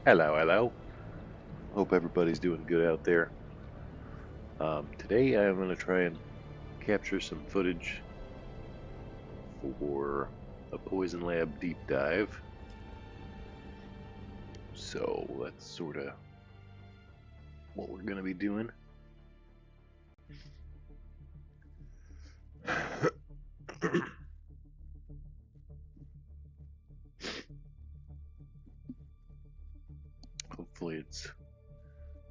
Hello, hello. Hope everybody's doing good out there. Today I'm going to try and capture some footage for a Poison Lab deep dive. So that's sort of what we're going to be doing. Hopefully it's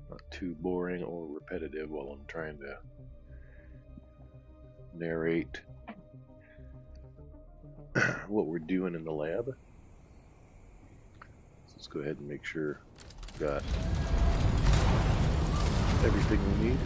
not too boring or repetitive while I'm trying to narrate what we're doing in the lab. So let's go ahead and make sure we've got everything we need.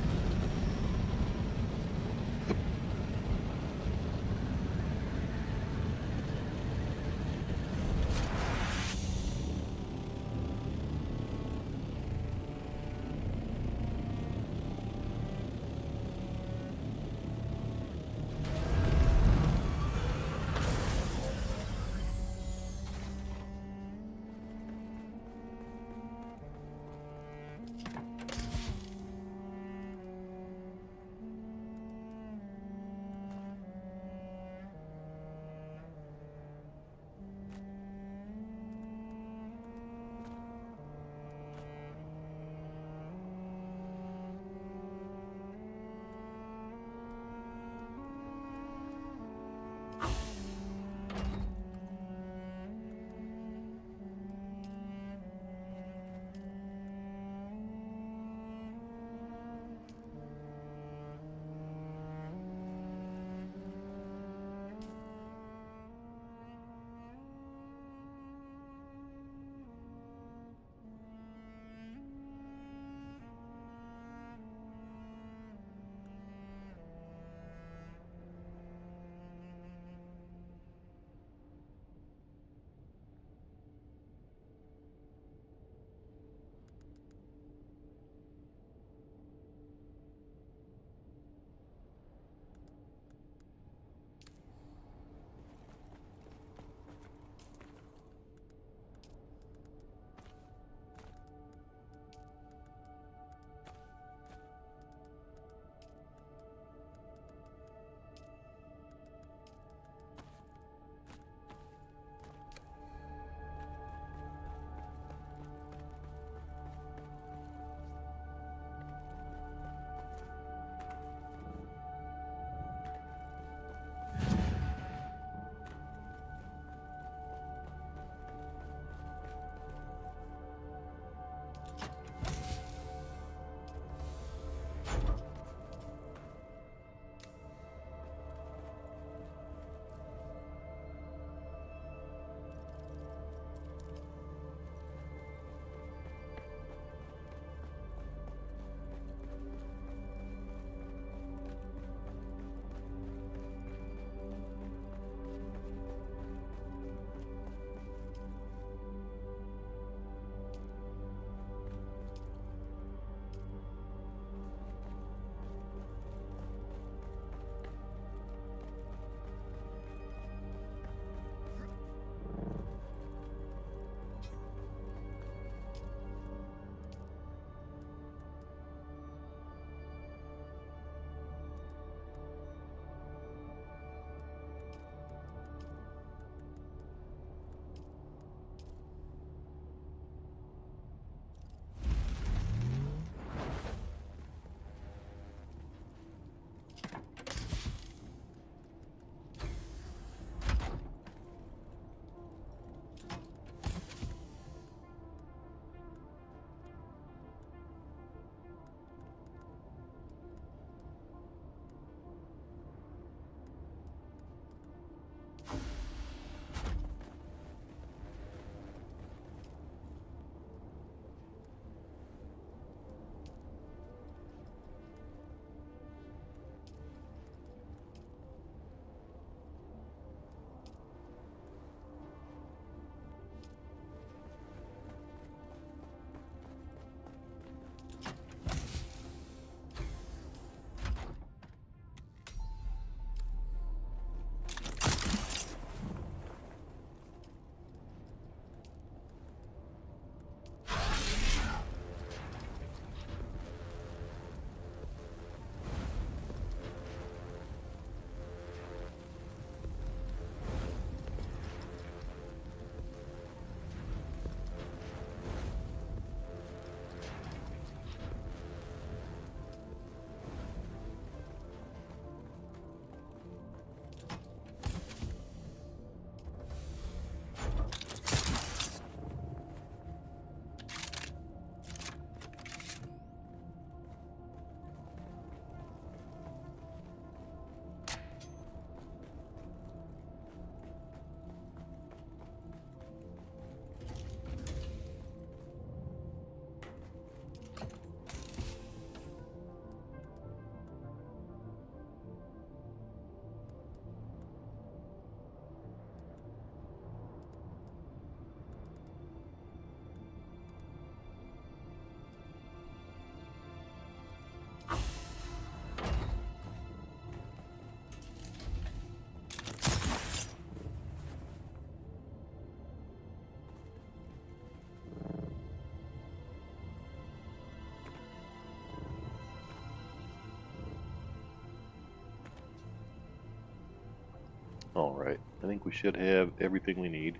Alright, I think we should have everything we need.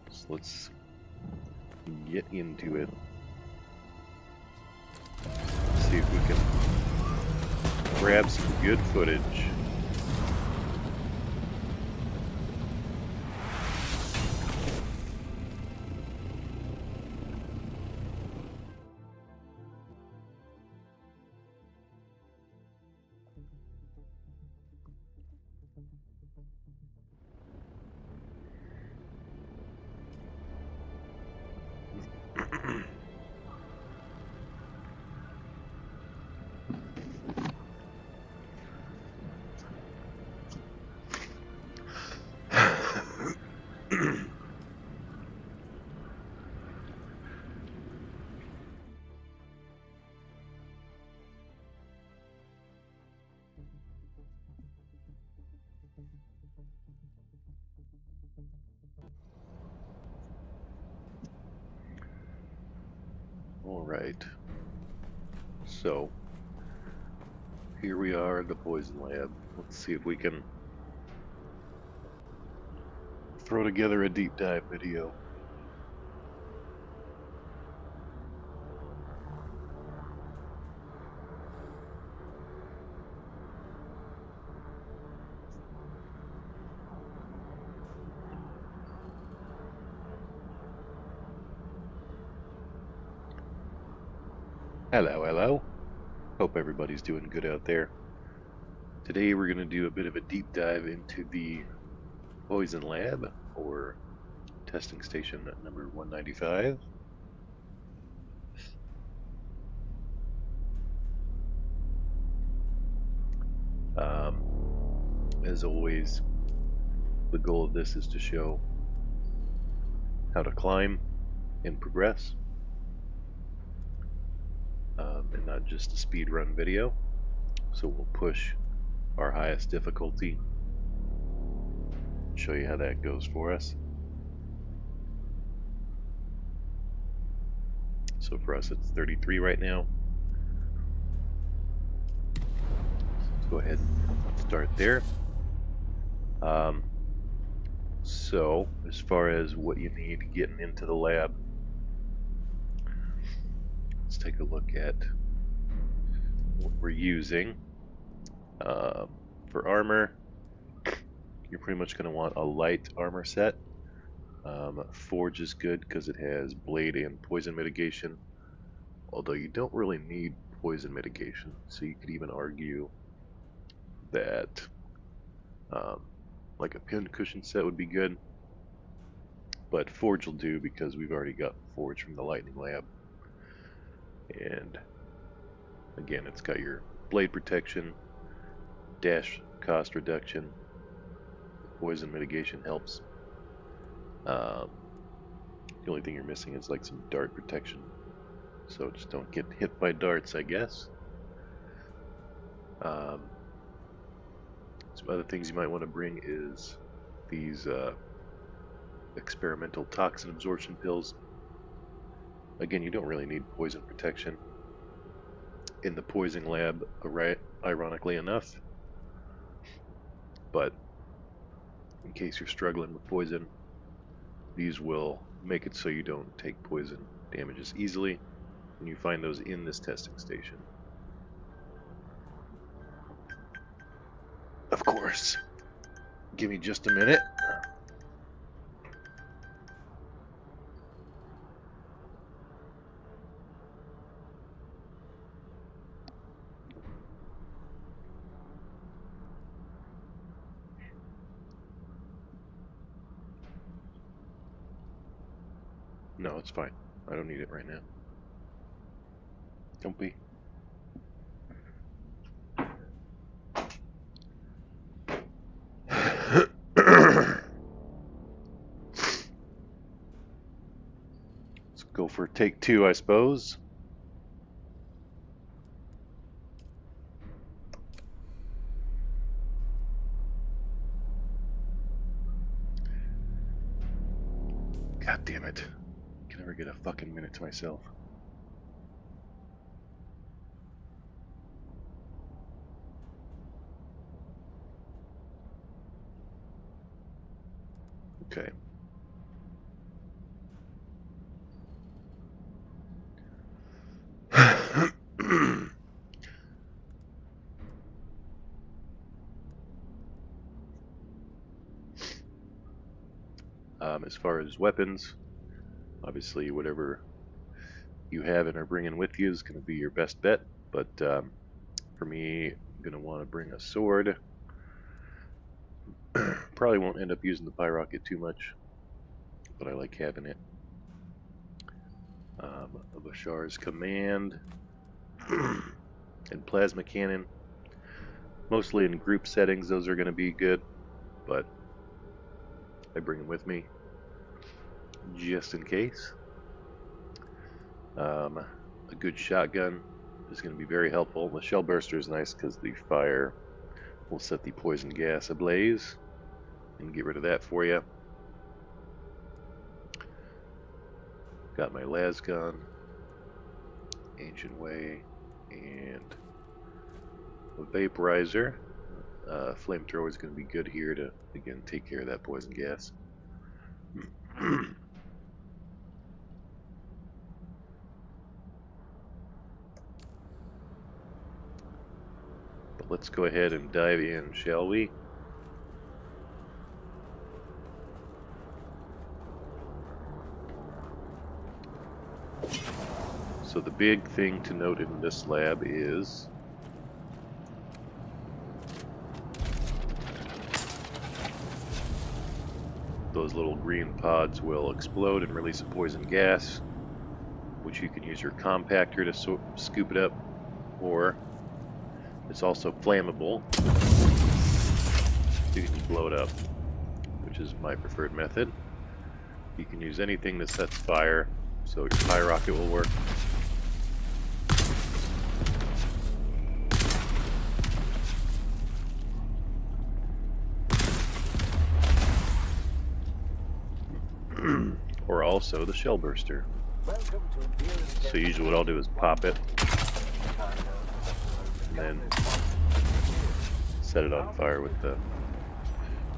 So let's get into it. See if we can grab some good footage. Alright, so here we are in the poison lab. Let's see if we can throw together a deep dive video. Hello, hello. Hope everybody's doing good out there. Today we're going to do a bit of a deep dive into the poison lab, or testing station number 195. As always, the goal of this is to show how to climb and progress, and not just a speed run video. So we'll push our highest difficulty, show you how that goes for us. So for us it's 33 right now. Let's go ahead and start there. So as far as what you need getting into the lab, let's take a look at what we're using. For armor, you're pretty much going to want a light armor set. Forge is good because it has blade and poison mitigation, although you don't really need poison mitigation, so you could even argue that like a pincushion set would be good, but Forge will do because we've already got Forge from the Lightning Lab. And again, it's got your blade protection, dash cost reduction, poison mitigation helps. The only thing you're missing is like some dart protection, so just don't get hit by darts, I guess. Some other things you might want to bring is these experimental toxin absorption pills. Again, you don't really need poison protection in the poison lab, ironically enough, but in case you're struggling with poison, these will make it so you don't take poison damages easily, and you find those in this testing station. Of course. Give me just a minute. No, it's fine. I don't need it right now. Don't be. Let's go for take two, I suppose. God damn it. I can never get a fucking minute to myself. Okay. As far as weapons, obviously whatever you have and are bringing with you is going to be your best bet. But for me, I'm going to want to bring a sword. Probably won't end up using the pyrocket too much, but I like having it. Bashar's command and plasma cannon. Mostly in group settings, those are going to be good, but I bring them with me just in case. A good shotgun is going to be very helpful. The shell burster is nice because the fire will set the poison gas ablaze and get rid of that for you. Got my las gun, ancient way, and a vaporizer. Flamethrower is going to be good here to again take care of that poison gas. But let's go ahead and dive in, shall we? So the big thing to note in this lab is those little green pods will explode and release a poison gas, which you can use your compactor to scoop it up, or it's also flammable. You can just blow it up, which is my preferred method. You can use anything that sets fire, so your pyrocket will work. Or also the shell burster. So usually what I'll do is pop it and then set it on fire with the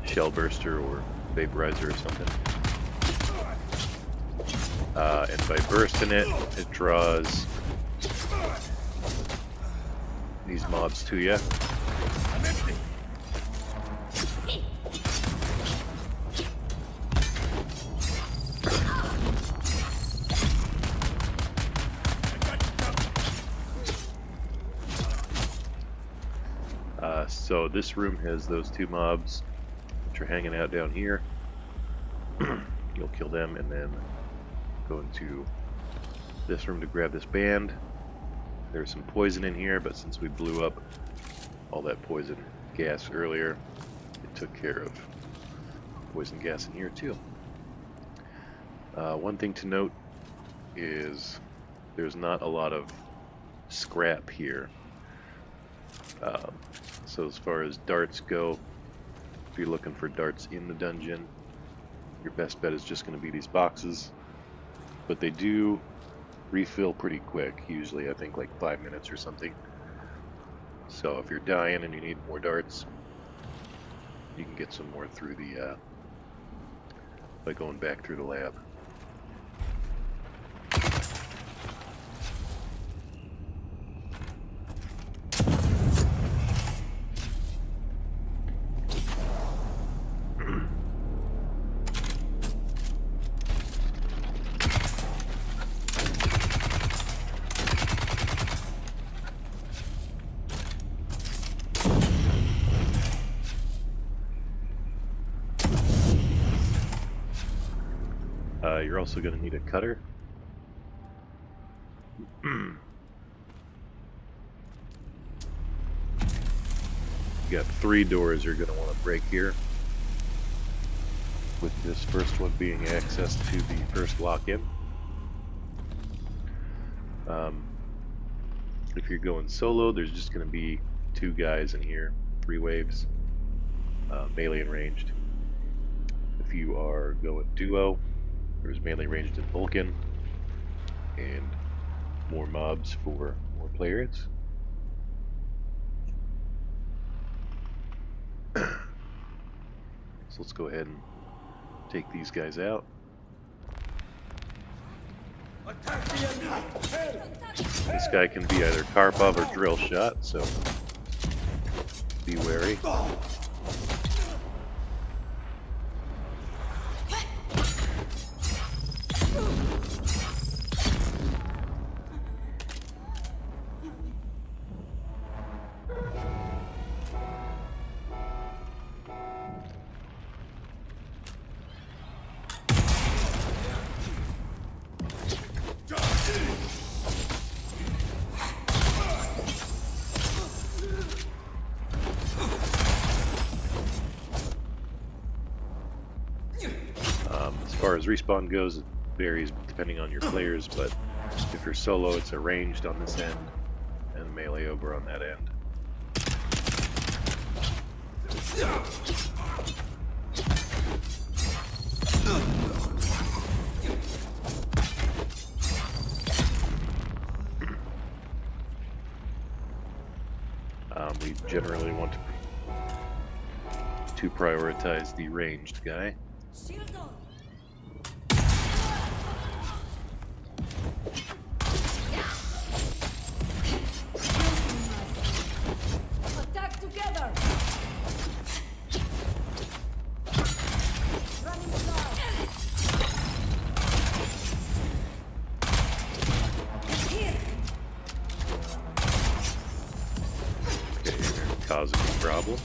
shell burster or vaporizer or something. And by bursting it, it draws these mobs to you. So this room has those two mobs which are hanging out down here. You'll kill them and then go into this room to grab this band. There's some poison in here, but since we blew up all that poison gas earlier, it took care of poison gas in here too. One thing to note is there's not a lot of scrap here. So as far as darts go, if you're looking for darts in the dungeon, your best bet is just going to be these boxes. But they do refill pretty quick, usually I think like 5 minutes or something. So if you're dying and you need more darts, you can get some more through the by going back through the lab. You're also going to need a cutter. You got 3 doors you're going to want to break here, with this first one being access to the first lock-in. If you're going solo, there's just going to be 2 guys in here, 3 waves, melee and ranged. If you are going duo, there's melee, ranged, and Vulcan, and more mobs for more players. So let's go ahead and take these guys out. This guy can be either Karpov or drill shot, so be wary. As far as respawn goes, it varies depending on your players, but if you're solo, it's a ranged on this end and melee over on that end. We generally want to prioritize the ranged guy. Attack together! Running side! Here! Okay, you're causing a problem.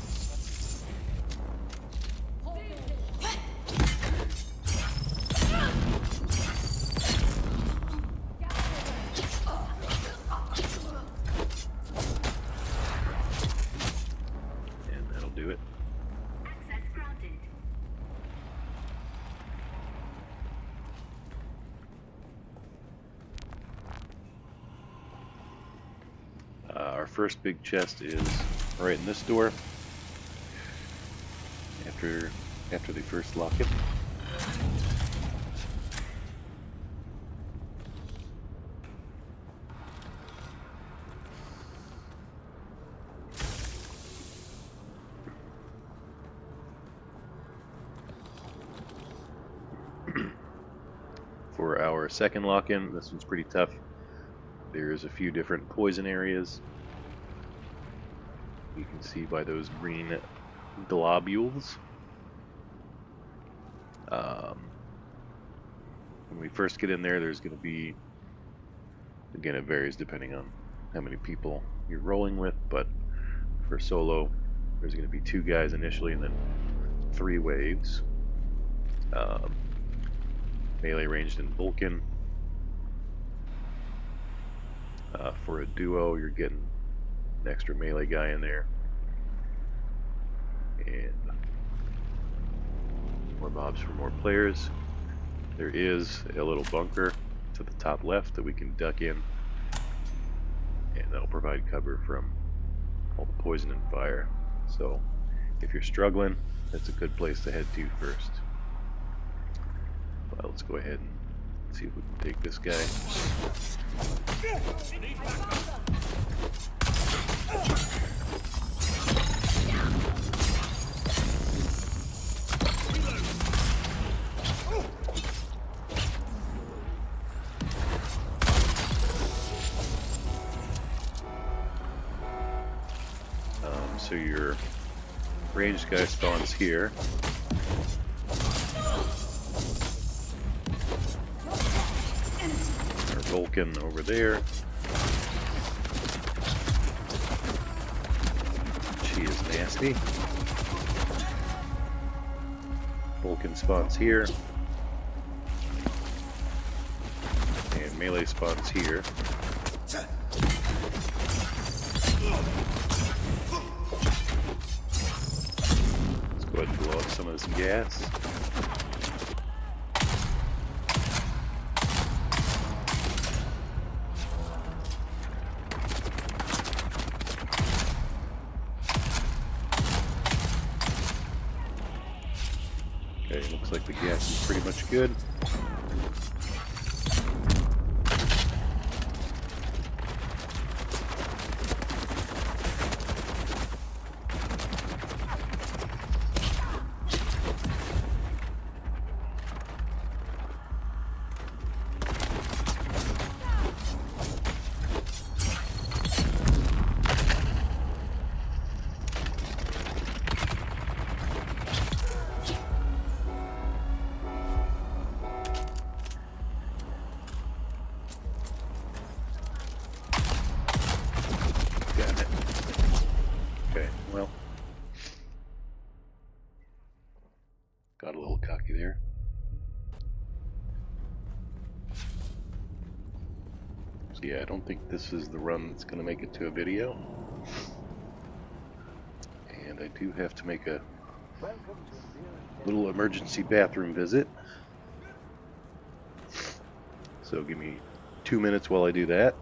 Our first big chest is right in this door. After they first lock it. For our second lock-in, this one's pretty tough. There's a few different poison areas. You can see by those green globules. When we first get in there, there's going to be, again, it varies depending on how many people you're rolling with, but for solo, there's going to be 2 guys initially and then 3 waves. Melee ranged and Vulcan. For a duo, you're getting an extra melee guy in there. And more mobs for more players. There is a little bunker to the top left that we can duck in. And that'll provide cover from all the poison and fire. So if you're struggling, that's a good place to head to first. Well, let's go ahead and see if we can take this guy. So your ranged guy spawns here. Our Vulcan over there. She is nasty. Vulcan spawns here. And melee spawns here. Go ahead and blow up some of this gas. Okay, looks like the gas is pretty much good. So yeah, I don't think this is the run that's going to make it to a video. And I do have to make a little emergency bathroom visit. So give me 2 minutes while I do that.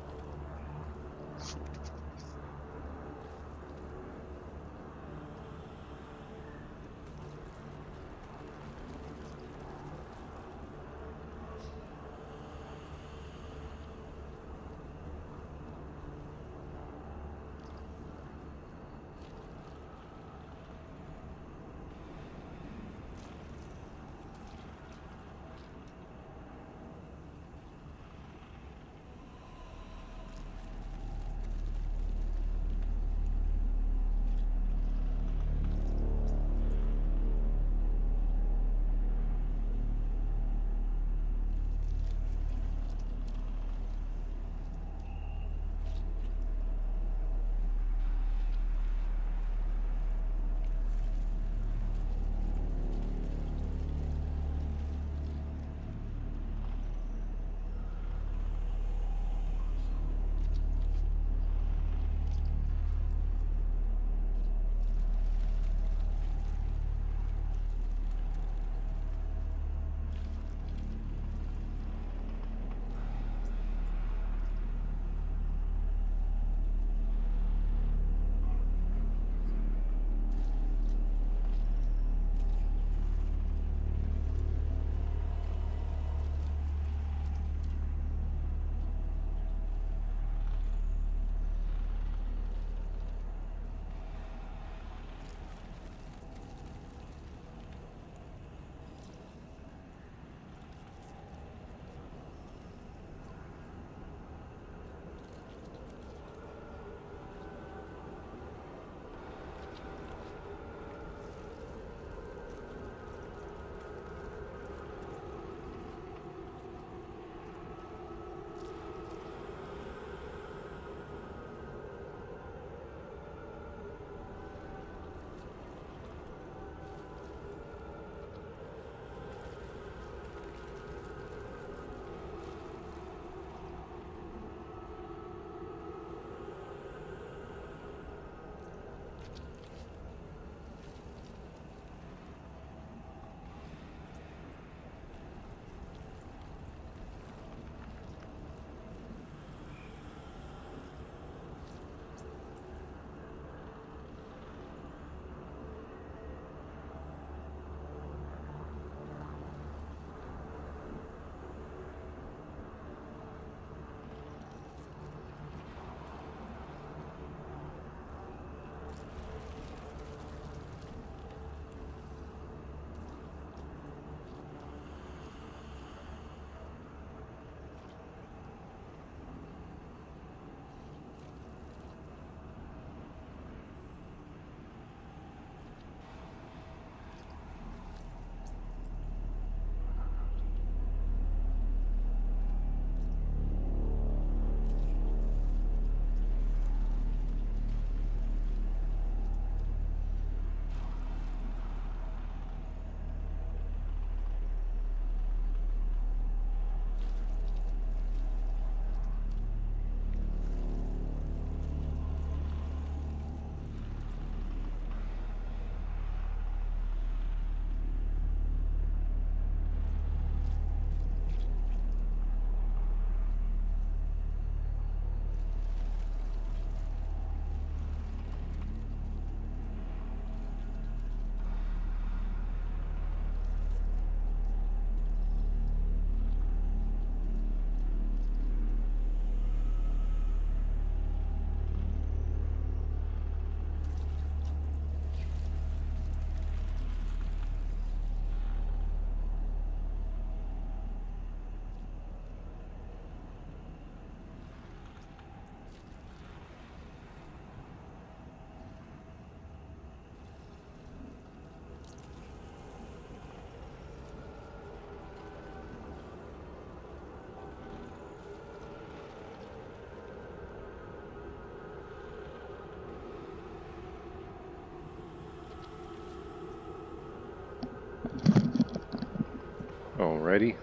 Alrighty,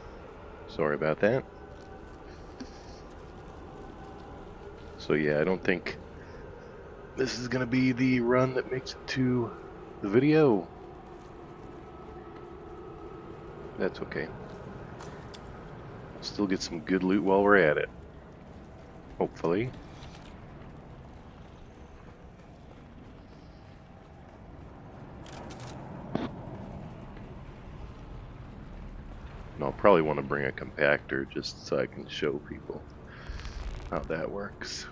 sorry about that. So yeah, I don't think this is gonna be the run that makes it to the video. That's okay. Still get some good loot while we're at it. Hopefully. And I'll probably want to bring a compactor just so I can show people how that works.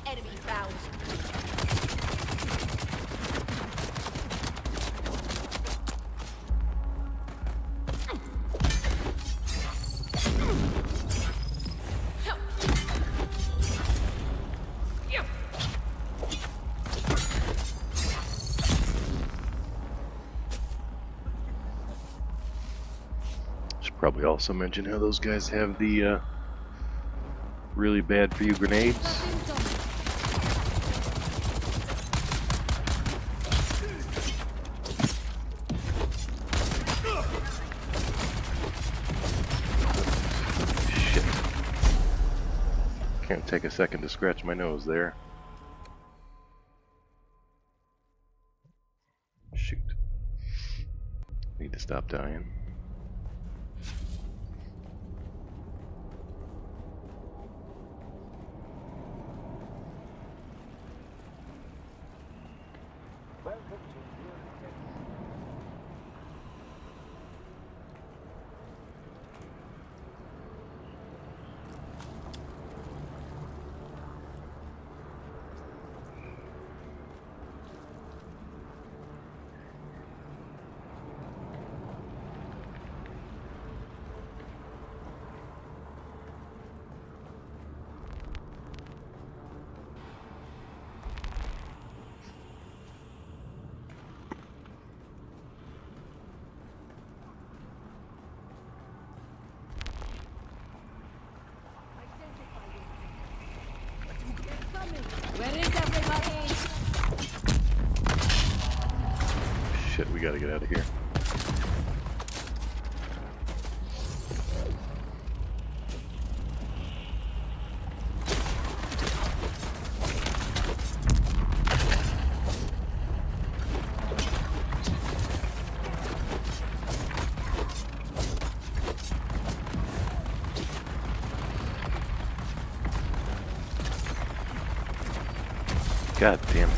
Enemy found. Should probably also mention how those guys have the really bad for you grenades. Shit. Can't take a second to scratch my nose there. Shoot. Need to stop dying. Where is everybody? Shit, we gotta get out of here. God damn it.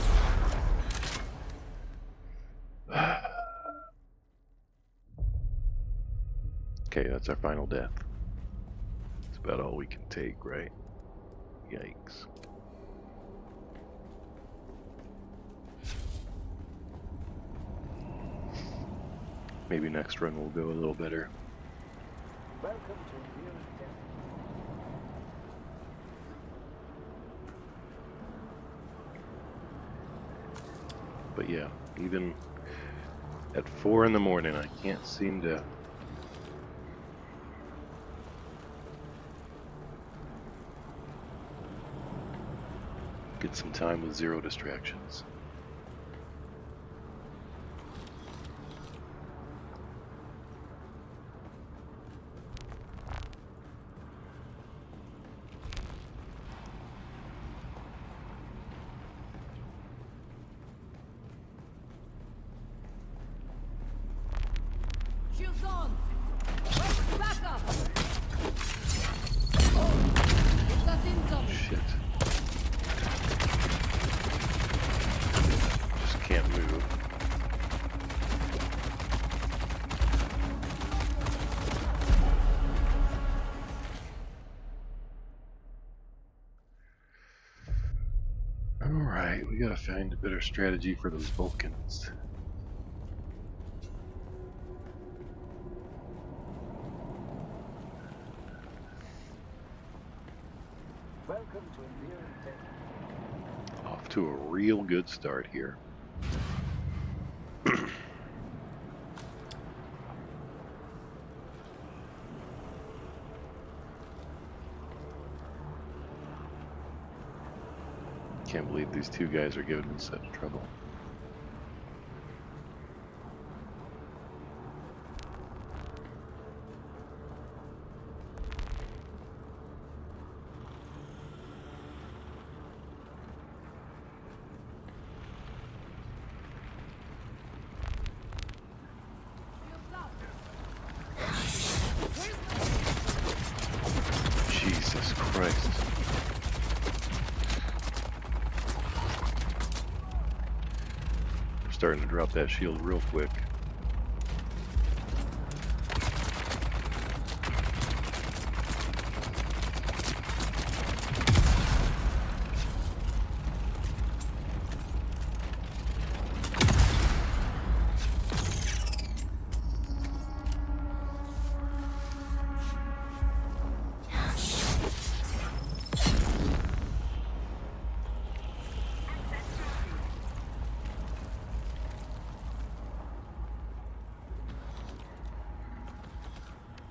Okay, that's our final death. It's about all we can take, right? Yikes. Maybe next run will go a little better. Welcome to Imperial Testing. But yeah, even at 4 in the morning, I can't seem to get some time with zero distractions. Shields on. Where's backup? It's not incoming. Shit. Just can't move. Alright, we gotta find a better strategy for those Vulcans. Welcome to Imperial Testing. Off to a real good start here. Can't believe these two guys are giving me such trouble. Jesus Christ. I'm starting to drop that shield real quick.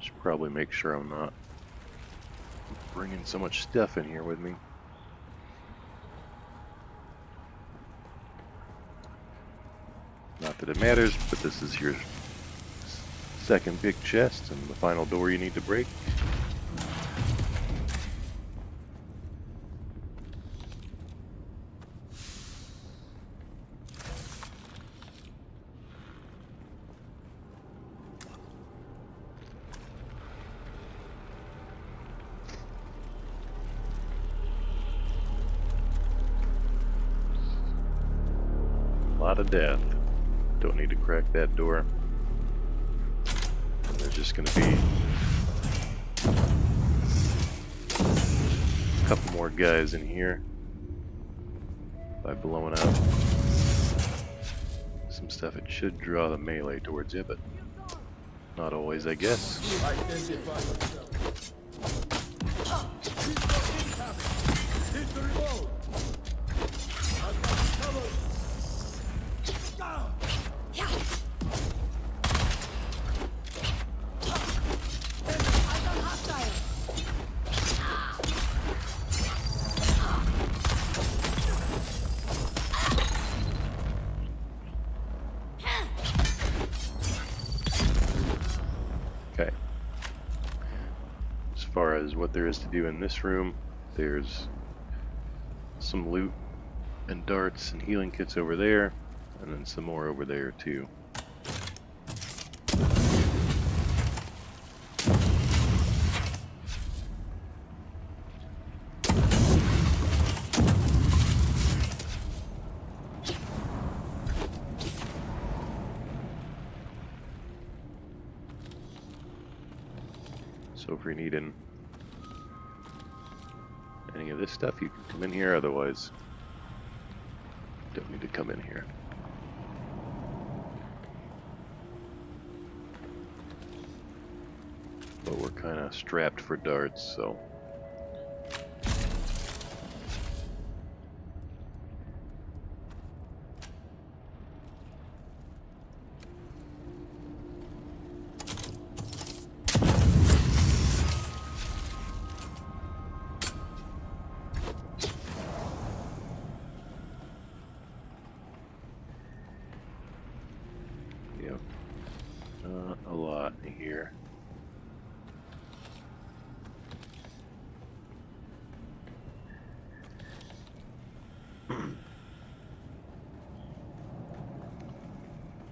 Should probably make sure I'm not bringing so much stuff in here with me. Not that it matters, but this is your second big chest and the final door you need to break. A lot of death. Don't need to crack that door. And there's just gonna be a couple more guys in here by blowing out some stuff. It should draw the melee towards you, but not always, I guess. Identify yourself. Hit the remote. I've got you covered. Okay. As far as what there is to do in this room, there's some loot and darts and healing kits over there, and then some more over there too. So if you're needing any of this stuff, you can come in here, otherwise don't need to come in here. But we're kind of strapped for darts, so yep, not a lot here.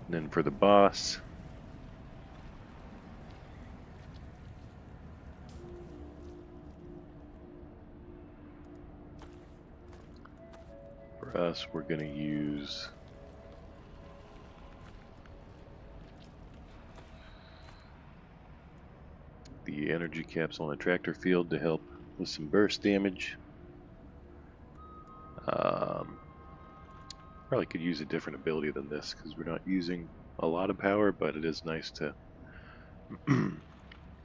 And then for the boss, for us, we're going to use the energy capsule and attractor field to help with some burst damage. Probably could use a different ability than this because we're not using a lot of power, but it is nice to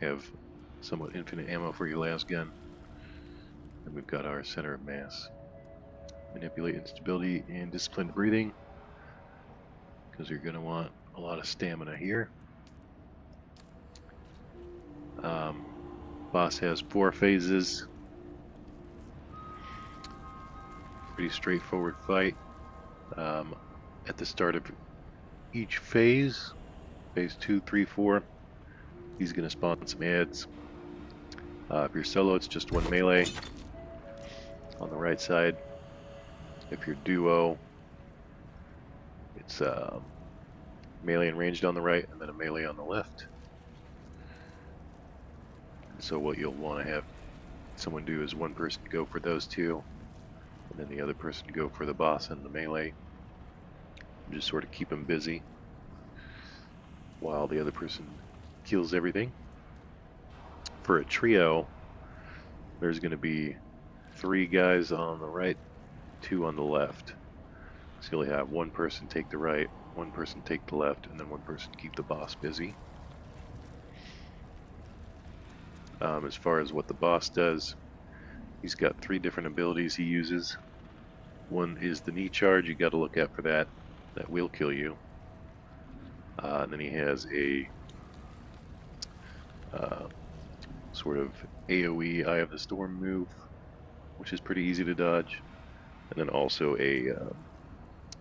have somewhat infinite ammo for your last gun. And we've got our center of mass. Manipulate instability and disciplined breathing, because you're going to want a lot of stamina here. Boss has 4 phases. pretty straightforward fight. At the start of each phase, phase 2, 3, 4, he's going to spawn some ads. If you're solo, it's just one melee on the right side. If you're duo, it's melee and ranged on the right, and then a melee on the left. So what you'll want to have someone do is one person go for those two, and then the other person go for the boss and the melee. Just sort of keep them busy while the other person kills everything. For a trio, there's going to be 3 guys on the right, 2 on the left. So you'll have one person take the right, one person take the left, and then one person keep the boss busy. As far as what the boss does, he's got 3 different abilities he uses. One is the knee charge. You got to look out for that. That will kill you. And then he has a sort of AoE Eye of the Storm move, which is pretty easy to dodge. And then also a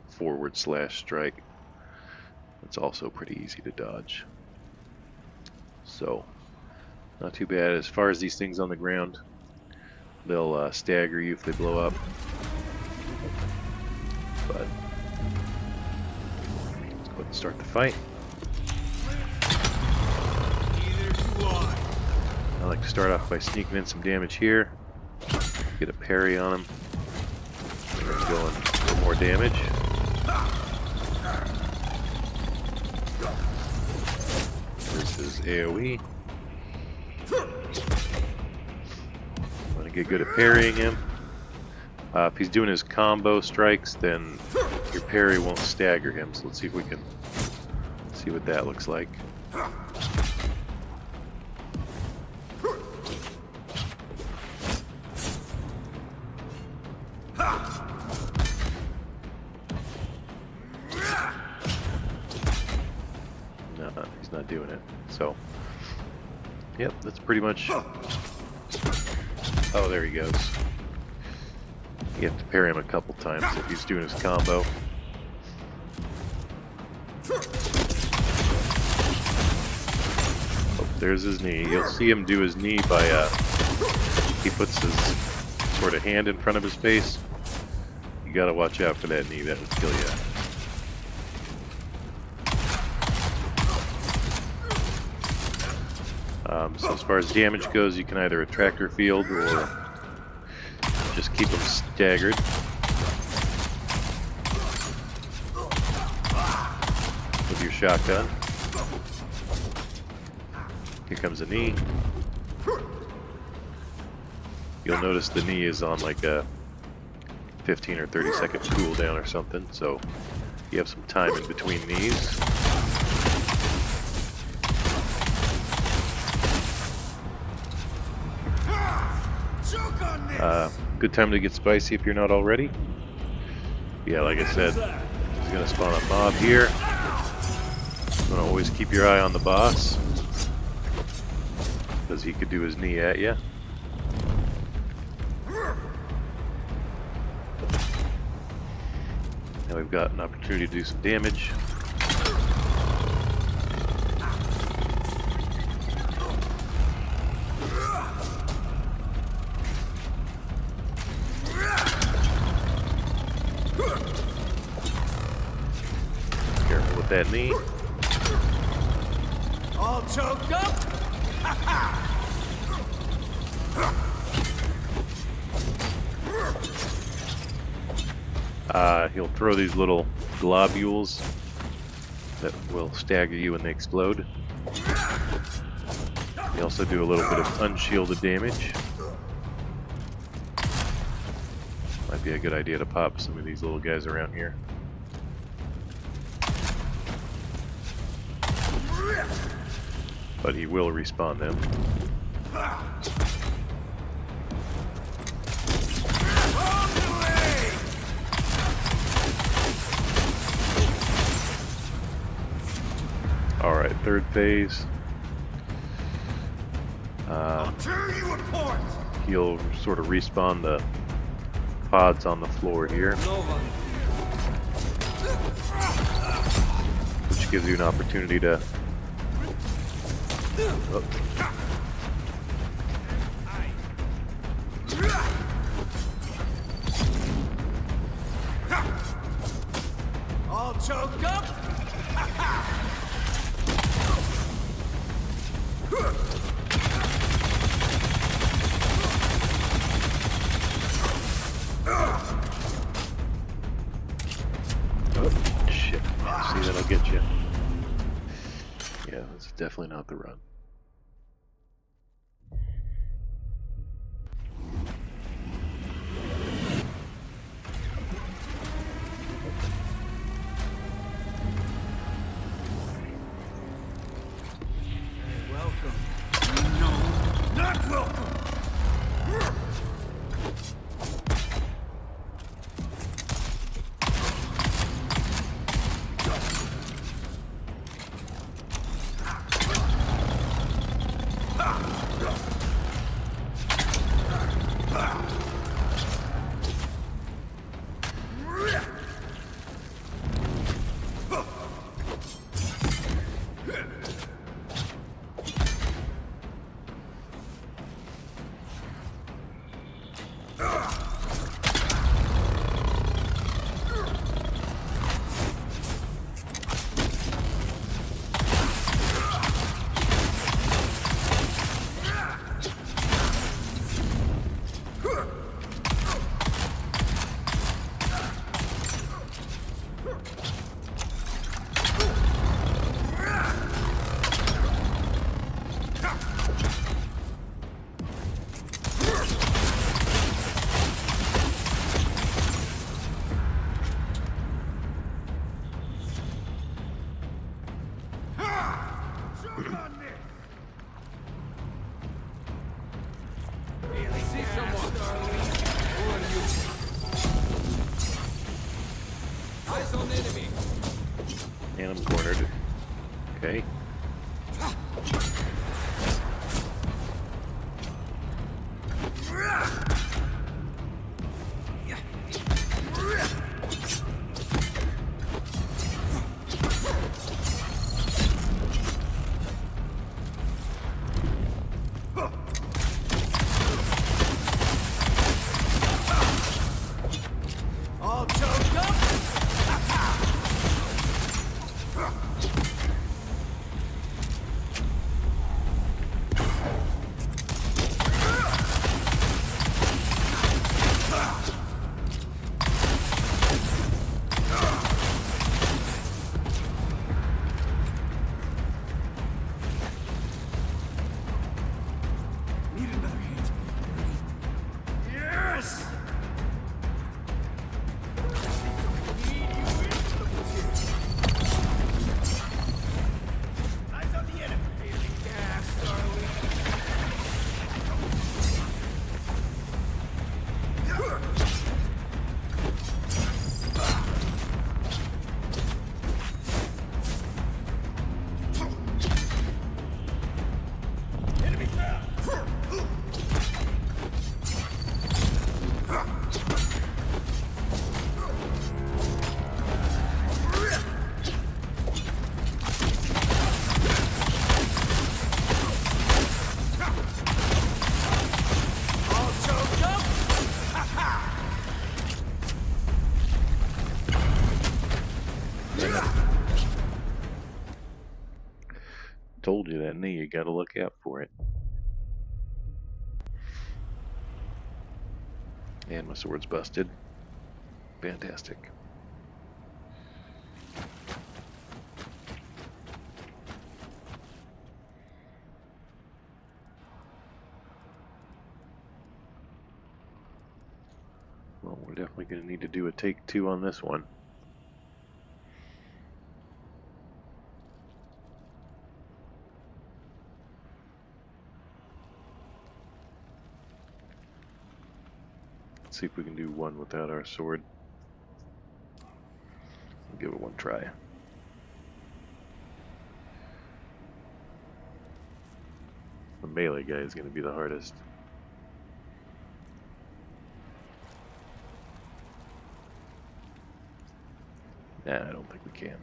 forward slash strike. It's also pretty easy to dodge. So, not too bad. As far as these things on the ground, they'll stagger you if they blow up. But let's go ahead and start the fight. I like to start off by sneaking in some damage here. Get a parry on him. And then going for more damage. Versus AoE. I'm going to get good at parrying him. If he's doing his combo strikes, then your parry won't stagger him. So let's see if we can see what that looks like. No, he's not doing it. So, yep, that's pretty much. Oh, there he goes. You have to parry him a couple times if he's doing his combo. Oh, there's his knee. You'll see him do his knee by, he puts his sort of hand in front of his face. You gotta watch out for that knee, that would kill you. So as far as damage goes, you can either attract or field, or just keep them staggered. With your shotgun. Here comes a knee. You'll notice the knee is on like a 15 or 30 second cooldown or something, so you have some time in between knees. Good time to get spicy if you're not already. Yeah, like I said, he's gonna spawn a mob here. You wanna always keep your eye on the boss, because he could do his knee at you. Now we've got an opportunity to do some damage. Careful with that knee. All choked up? He'll throw these little globules that will stagger you when they explode. They also do a little bit of unshielded damage. Might be a good idea to pop some of these little guys around here. But he will respawn them. Alright, third phase. I'll tear you apart. He'll sort of respawn the pods on the floor here, No one. which gives you an opportunity to. Oh, All choked up? oh, shit. See, that'll get you. Yeah, that's definitely not the run. Welcome. No, not welcome. See someone. Who are you? Eyes on enemy. And I'm cornered. Okay. All choked up? Need another hit. Yes! Eyes on the enemy. Feeling gas, darling. Enemy found. All choked up? Told you that knee, you gotta look out for it. And my sword's busted. Fantastic. Well, we're definitely going to need to do a take two on this one. Let's see if we can do one without our sword. We'll give it one try. The melee guy is going to be the hardest. Nah, I don't think we can.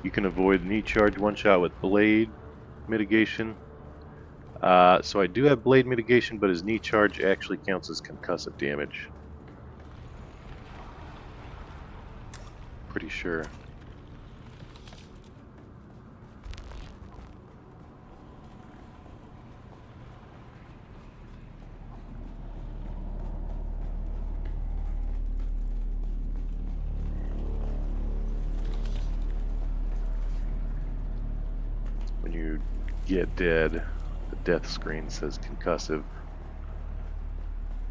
You can avoid knee charge one shot with blade mitigation. So I do have blade mitigation, but his knee charge actually counts as concussive damage. Pretty sure. When you get dead, the death screen says concussive.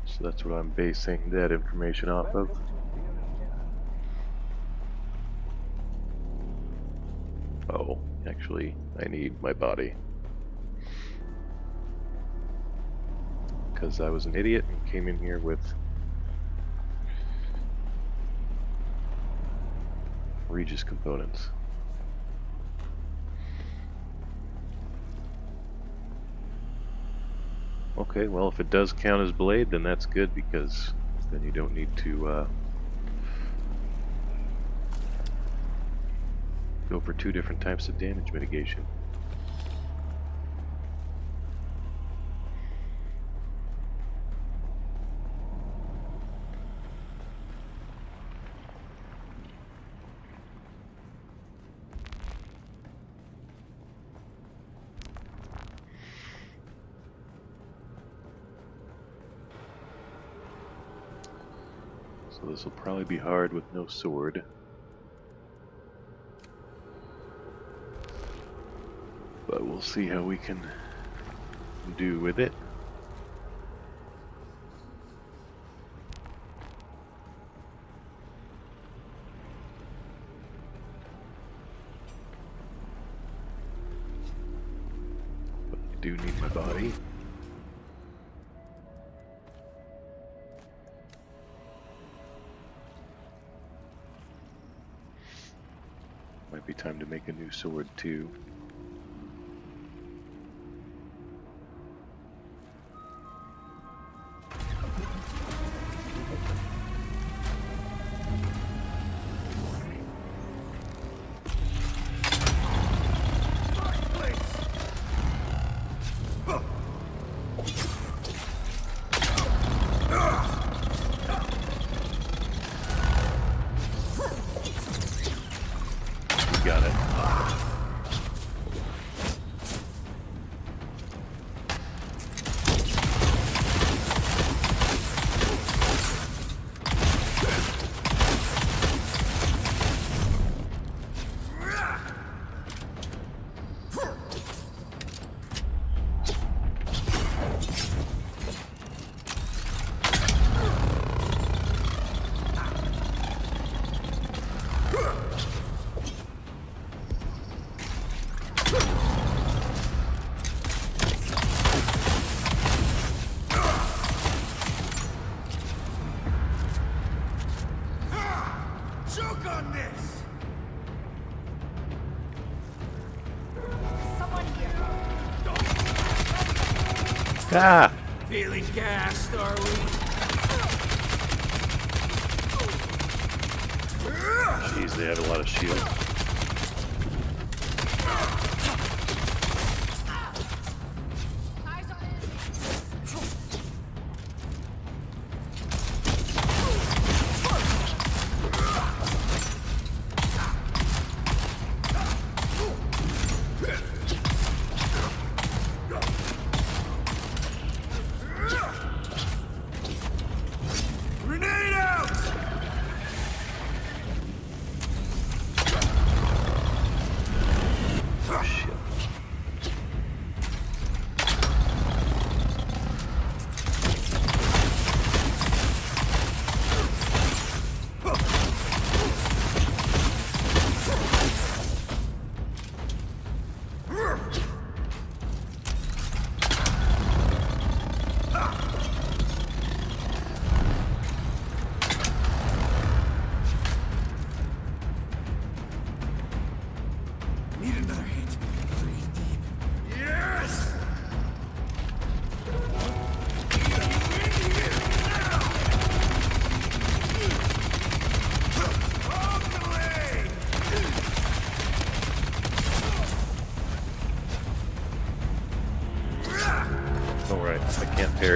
So that's what I'm basing that information off of. Welcome to Imperial Testing. Oh, actually, I need my body. Because I was an idiot and came in here with Regis components. Okay, well, if it does count as blade, then that's good, because then you don't need to go for 2 different types of damage mitigation. So this will probably be hard with no sword. But we'll see how we can do with it. But I do need my body. Might be time to make a new sword too. Got it. Choke on this! Someone here. Ah! Feeling gassed, are we? Jeez, they have a lot of shield. Eyes on enemy. Grenade out!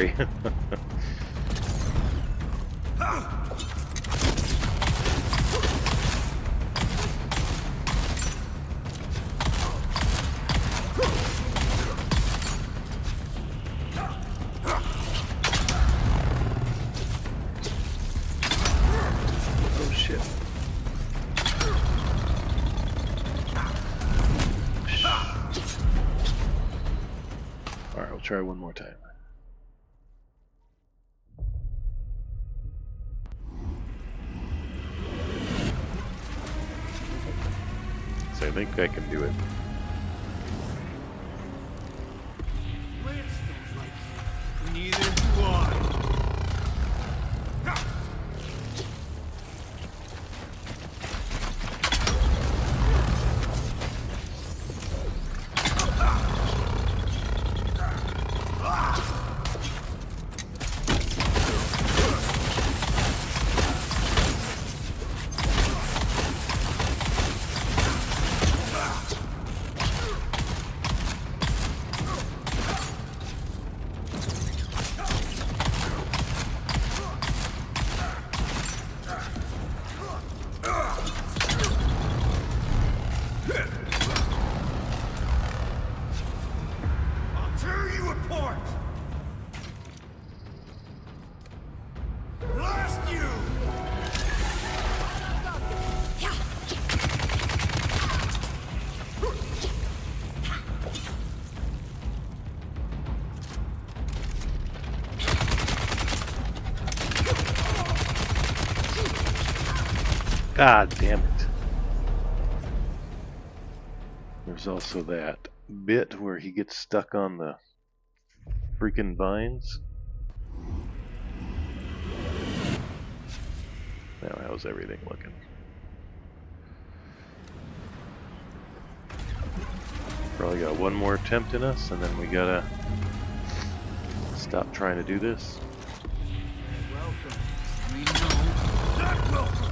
sorry. Oh shit. Alright, we'll try one more time. So I think I can do it. Lance don't like you. Neither do I. I'll tear you apart. Blast you. God damn it. There's also that bit where he gets stuck on the freaking vines. Now, how's everything looking? Probably got one more attempt in us, and then we gotta stop trying to do this. Welcome. We know. Not welcome.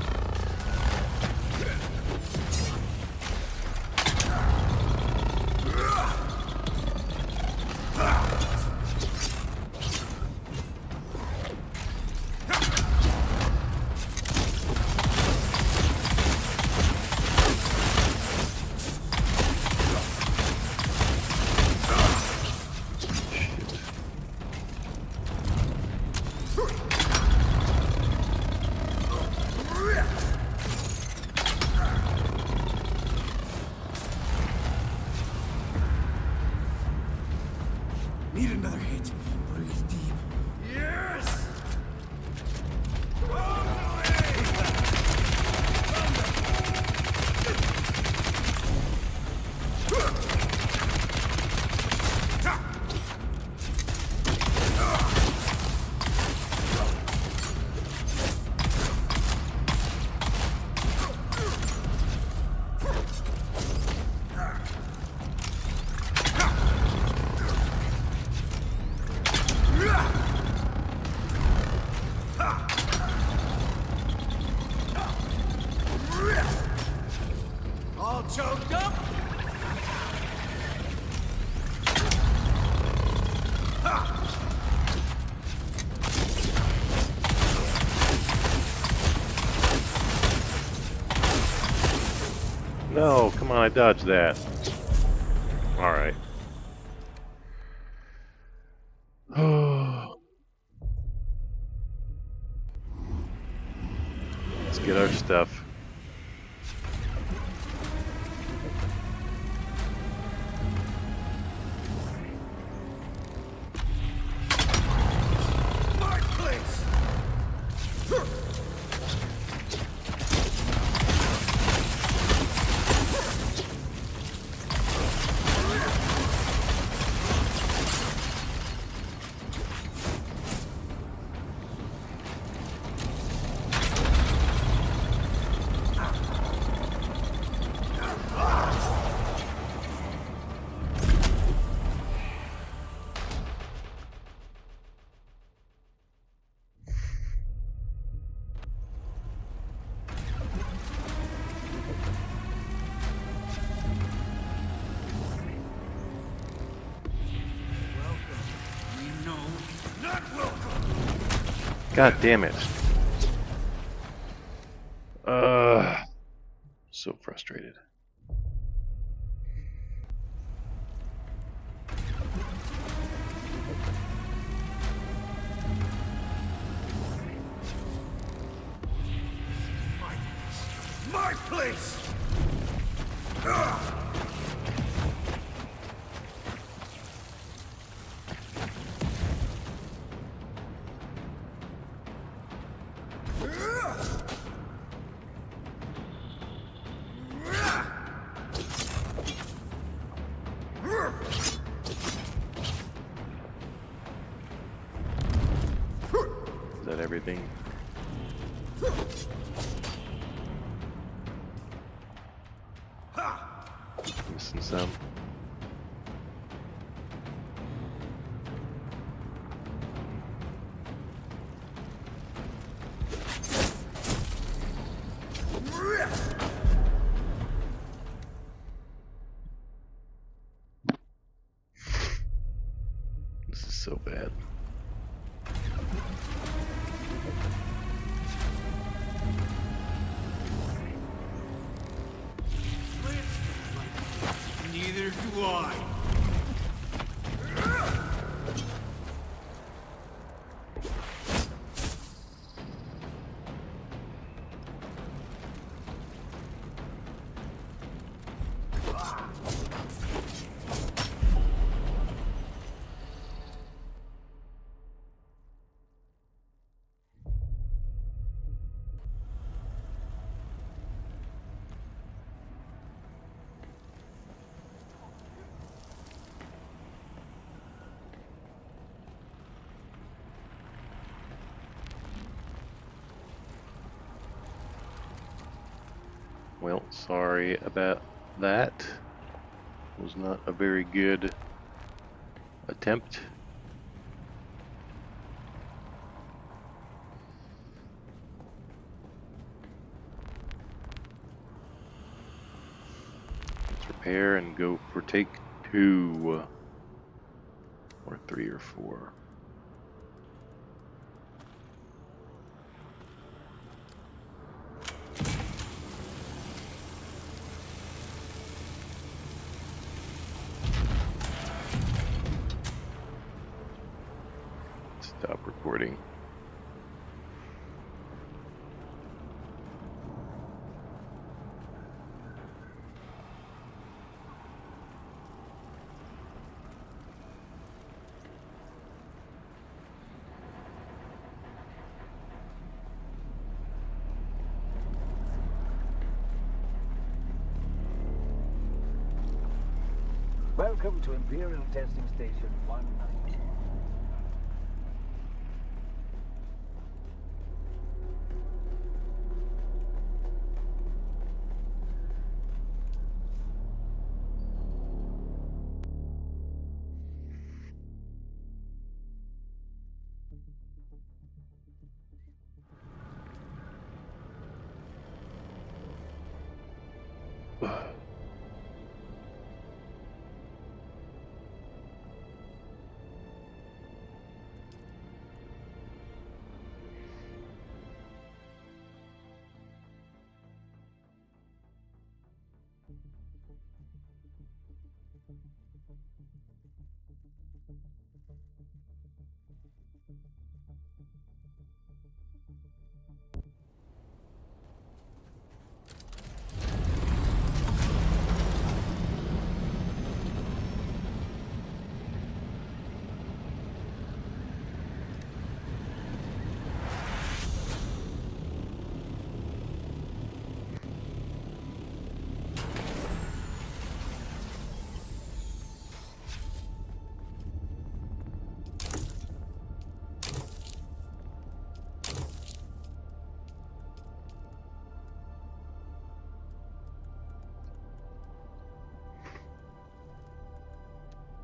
Need another hit. Breathe deep. Yes! All choked up? No, come on, I dodged that. Alright. Let's get our stuff. My place! God damn it. So frustrated. My place! Is that everything? Missing some. This is so bad. Neither do I. Well, sorry about that. Was not a very good attempt. Let's repair and go for take 2. Or 3 or 4. Stop recording. Welcome to Imperial Testing Station 19.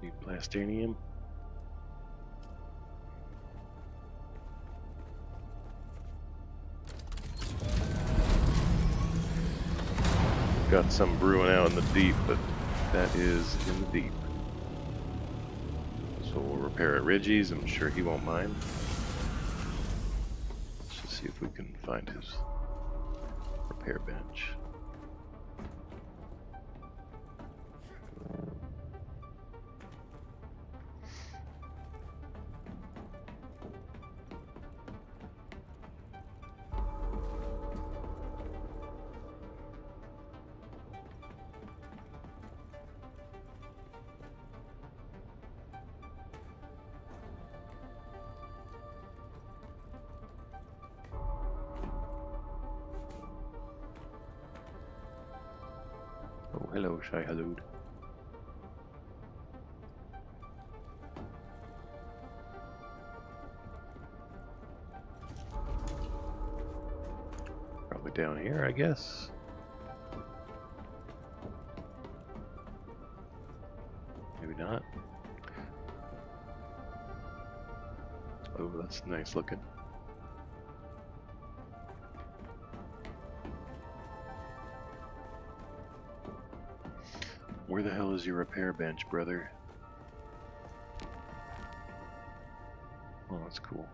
Need plastinium. Got some brewing out in the deep, but that is in the deep. So we'll repair at Reggie's. I'm sure he won't mind. see if we can find his repair bench. Oh, hello, Shy Halud. Probably down here, I guess. Maybe not. Oh, that's nice looking. Where the hell is your repair bench, brother? Oh, that's cool.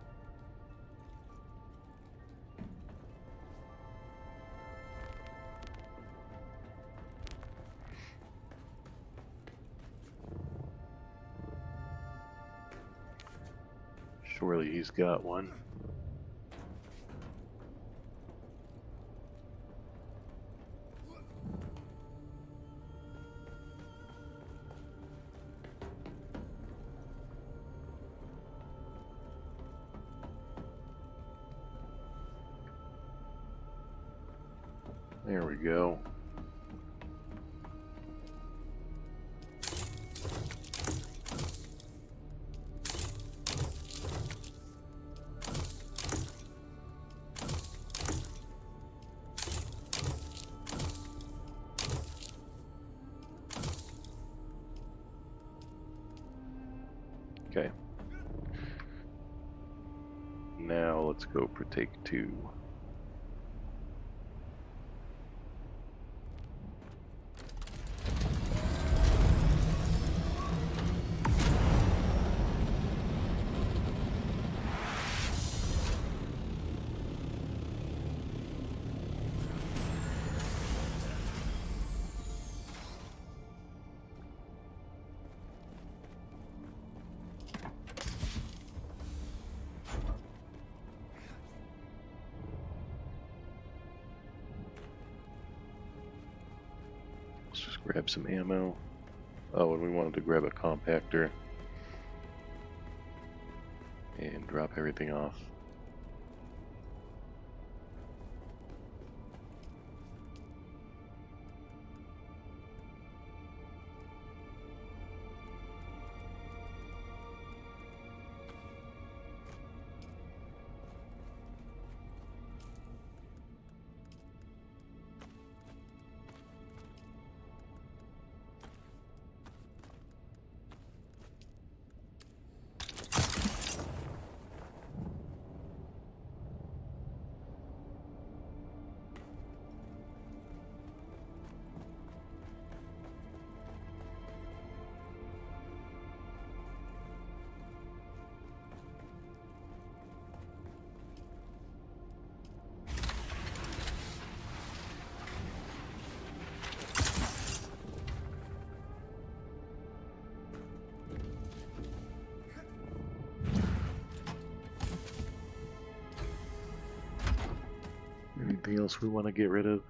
Surely he's got one. There we go. Okay. Now let's go for take 2. Let's just grab some ammo. Oh, and we wanted to grab a compactor and drop everything off. Anything else we want to get rid of?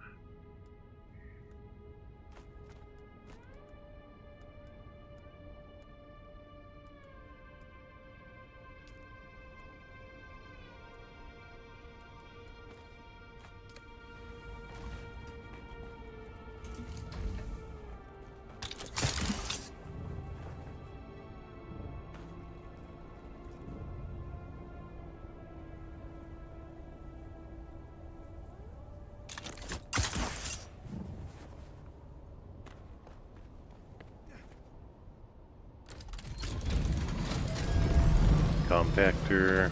Compactor.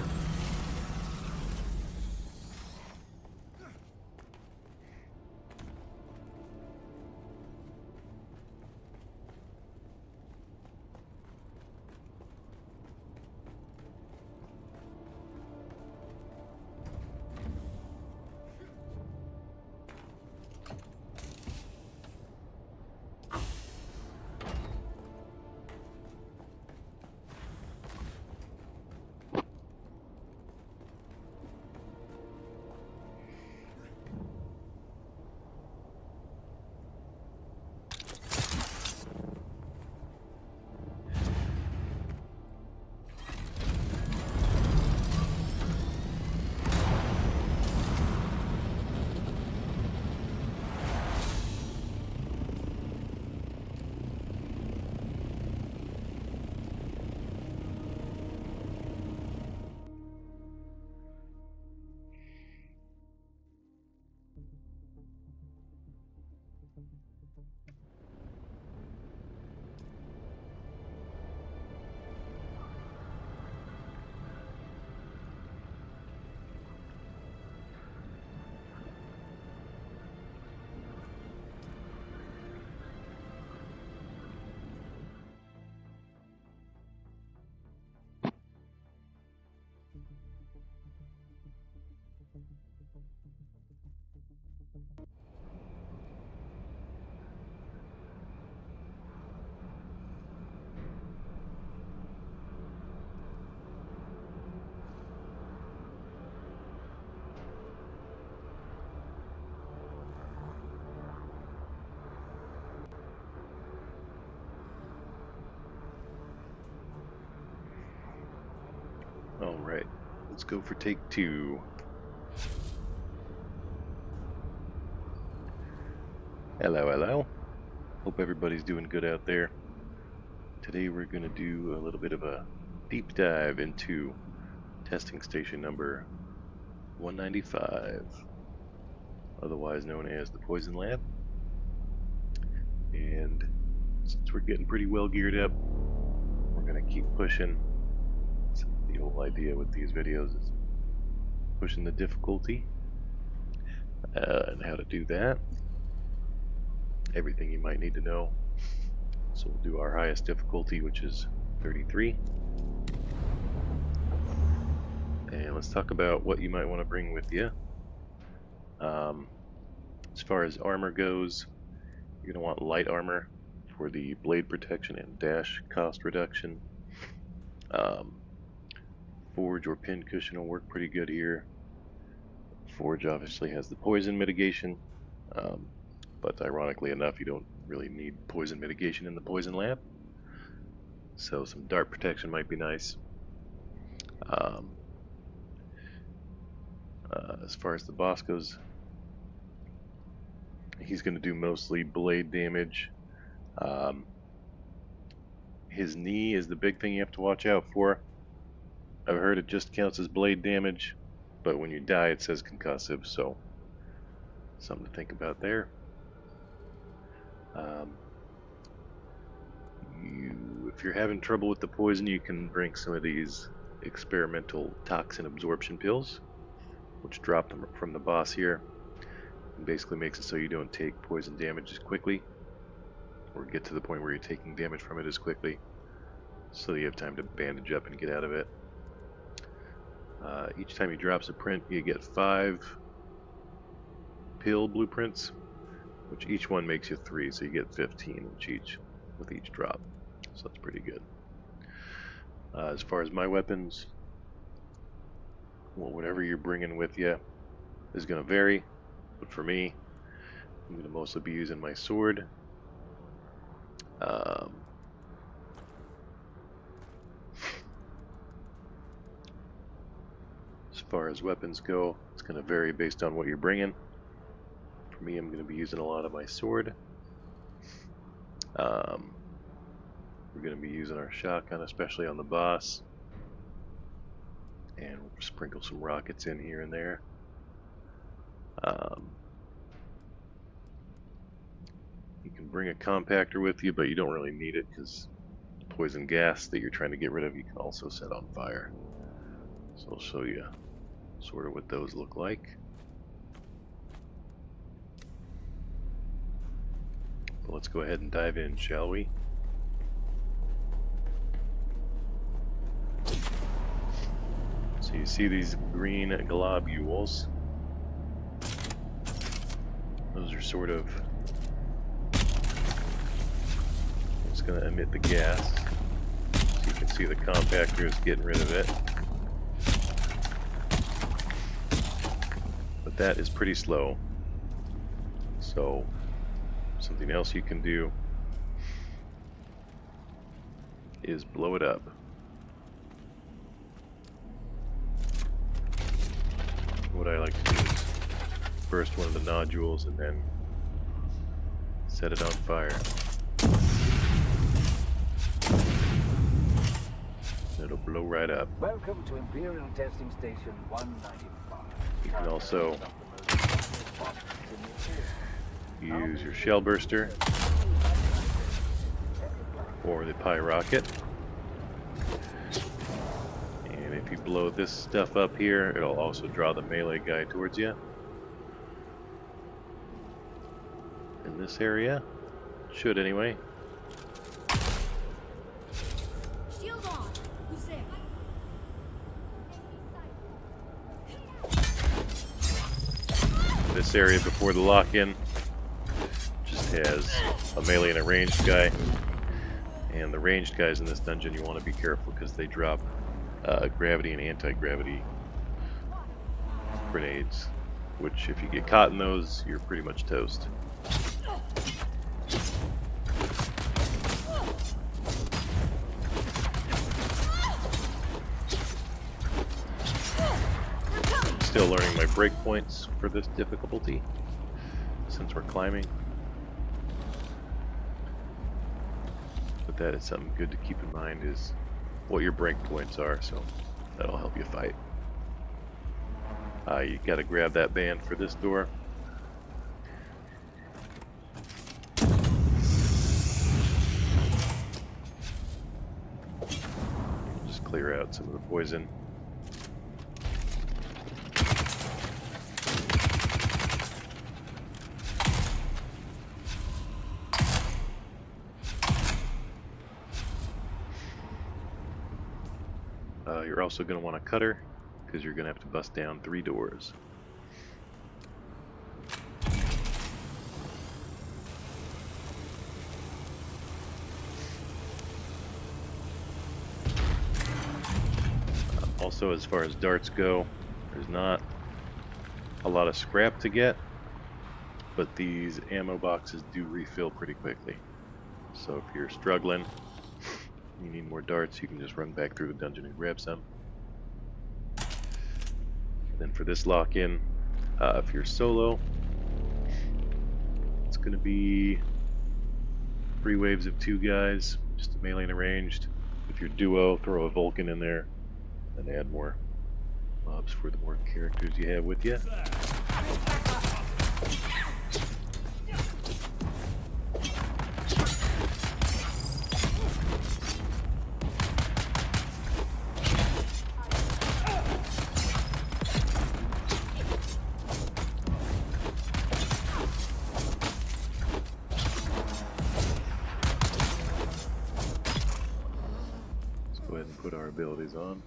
Alright, let's go for take 2. Hello, hello. Hope everybody's doing good out there. Today we're going to do a little bit of a deep dive into testing station number 195, otherwise known as the Poison Lab. And since we're getting pretty well geared up, we're going to keep pushing. So the whole idea with these videos is pushing the difficulty and how to do that. Everything you might need to know. So we'll do our highest difficulty, which is 33. And let's talk about what you might want to bring with you. As far as armor goes, you're going to want light armor for the blade protection and dash cost reduction. Forge or pin cushion will work pretty good here. Forge obviously has the poison mitigation, but ironically enough, you don't really need poison mitigation in the Poison Lab. So some dart protection might be nice. As far as the boss goes, he's going to do mostly blade damage. His knee is the big thing you have to watch out for. I've heard it just counts as blade damage, but when you die it says concussive, so something to think about there. If you're having trouble with the poison, you can drink some of these experimental toxin absorption pills, which drop them from the boss here. It basically makes it so you don't take poison damage as quickly, or get to the point where you're taking damage from it as quickly, so you have time to bandage up and get out of it. Each time he drops a print, you get 5 pill blueprints, which each one makes you 3, so you get 15 with each drop. So that's pretty good. As far as my weapons, well, whatever you're bringing with you is going to vary, but for me, I'm going to mostly be using my sword. As far as weapons go, it's going to vary based on what you're bringing. For me, I'm going to be using a lot of my sword. We're going to be using our shotgun, especially on the boss. And we'll sprinkle some rockets in here and there. You can bring a compactor with you, but you don't really need it because the poison gas that you're trying to get rid of, you can also set on fire. So I'll show you sort of what those look like. But let's go ahead and dive in, shall we? So you see these green globules. Those are sort of what's going to emit the gas. So you can see the compactor is getting rid of it. But that is pretty slow. So something else you can do is blow it up. What I like to do is burst one of the nodules and then set it on fire. It'll blow right up. Welcome to Imperial Testing Station 195. You can also use your shell burster or the pie rocket. And if you blow this stuff up here, it'll also draw the melee guy towards you. In this area. Should anyway. Shield on. Who's there? This area before the lock-in just has a melee and a ranged guy. And the ranged guys in this dungeon, you want to be careful because they drop gravity and anti-gravity grenades, which if you get caught in those, you're pretty much toast. still learning my breakpoints for this difficulty, since we're climbing. But that is something good to keep in mind, is what your breakpoints are, so that'll help you fight. You gotta grab that band for this door. Just clear out some of the poison. You're also going to want a cutter, because you're going to have to bust down 3 doors. Also, as far as darts go, there's not a lot of scrap to get, but these ammo boxes do refill pretty quickly. So if you're struggling, you need more darts, you can just run back through the dungeon and grab some. And then for this lock-in, if you're solo, it's going to be 3 waves of 2 guys, just melee and ranged. If you're duo, throw a Vulcan in there, and add more mobs for the more characters you have with you. Go ahead and put our abilities on.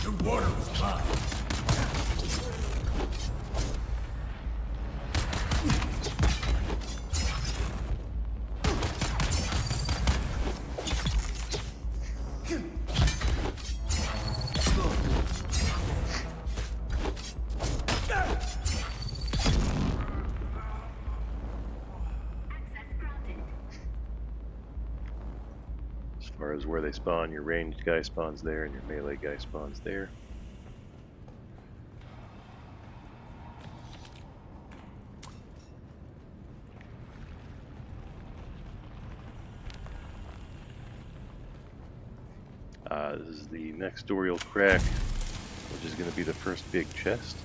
The water is mine. As far as where they spawn, your ranged guy spawns there and your melee guy spawns there. This is the next door you'll crack, which is going to be the first big chest.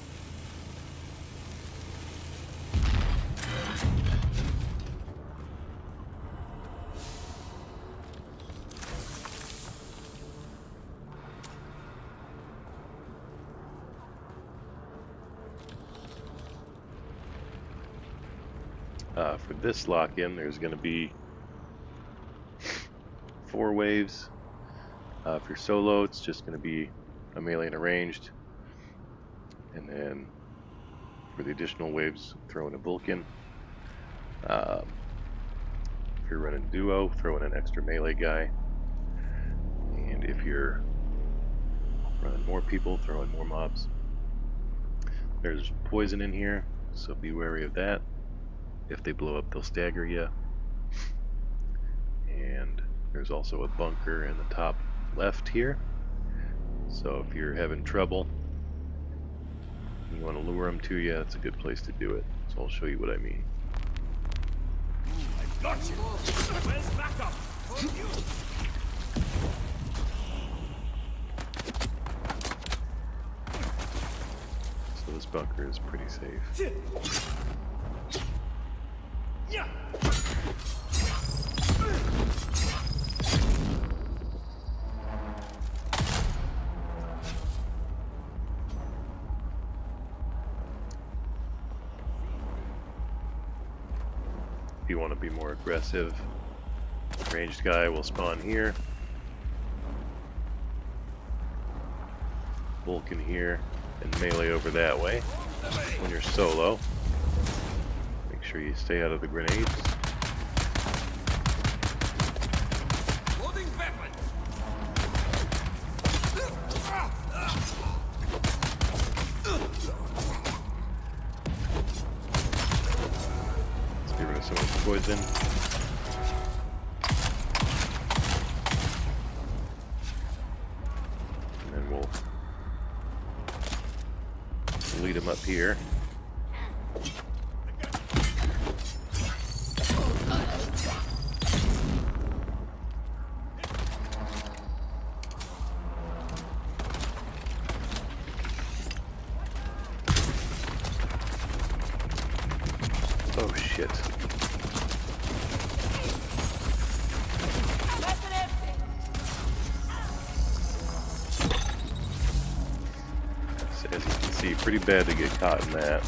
For this lock-in, there's going to be 4 waves. If you're solo, it's just going to be a melee and a ranged. And then for the additional waves, throw in a Vulcan. If you're running duo, throw in an extra melee guy. And if you're running more people, throw in more mobs. There's poison in here, so be wary of that. If they blow up, they'll stagger you. And there's also a bunker in the top left here. So if you're having trouble, you want to lure them to you, that's a good place to do it. So I'll show you what I mean. I got you. Where's backup? So this bunker is pretty safe. Yeah. if you want to be more aggressive. Ranged guy will spawn here. Vulcan here, and melee over that way. When you're solo, make sure you stay out of the grenades. Loading weapon. Let's get rid of some of the poison. And then we'll lead him up here. Oh shit. So as you can see, pretty bad to get caught in that.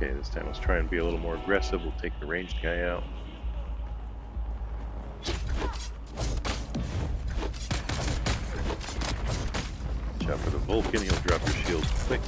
Okay, this time let's try and be a little more aggressive. We'll take the ranged guy out. Watch out for the Vulcan, he'll drop your shield quick.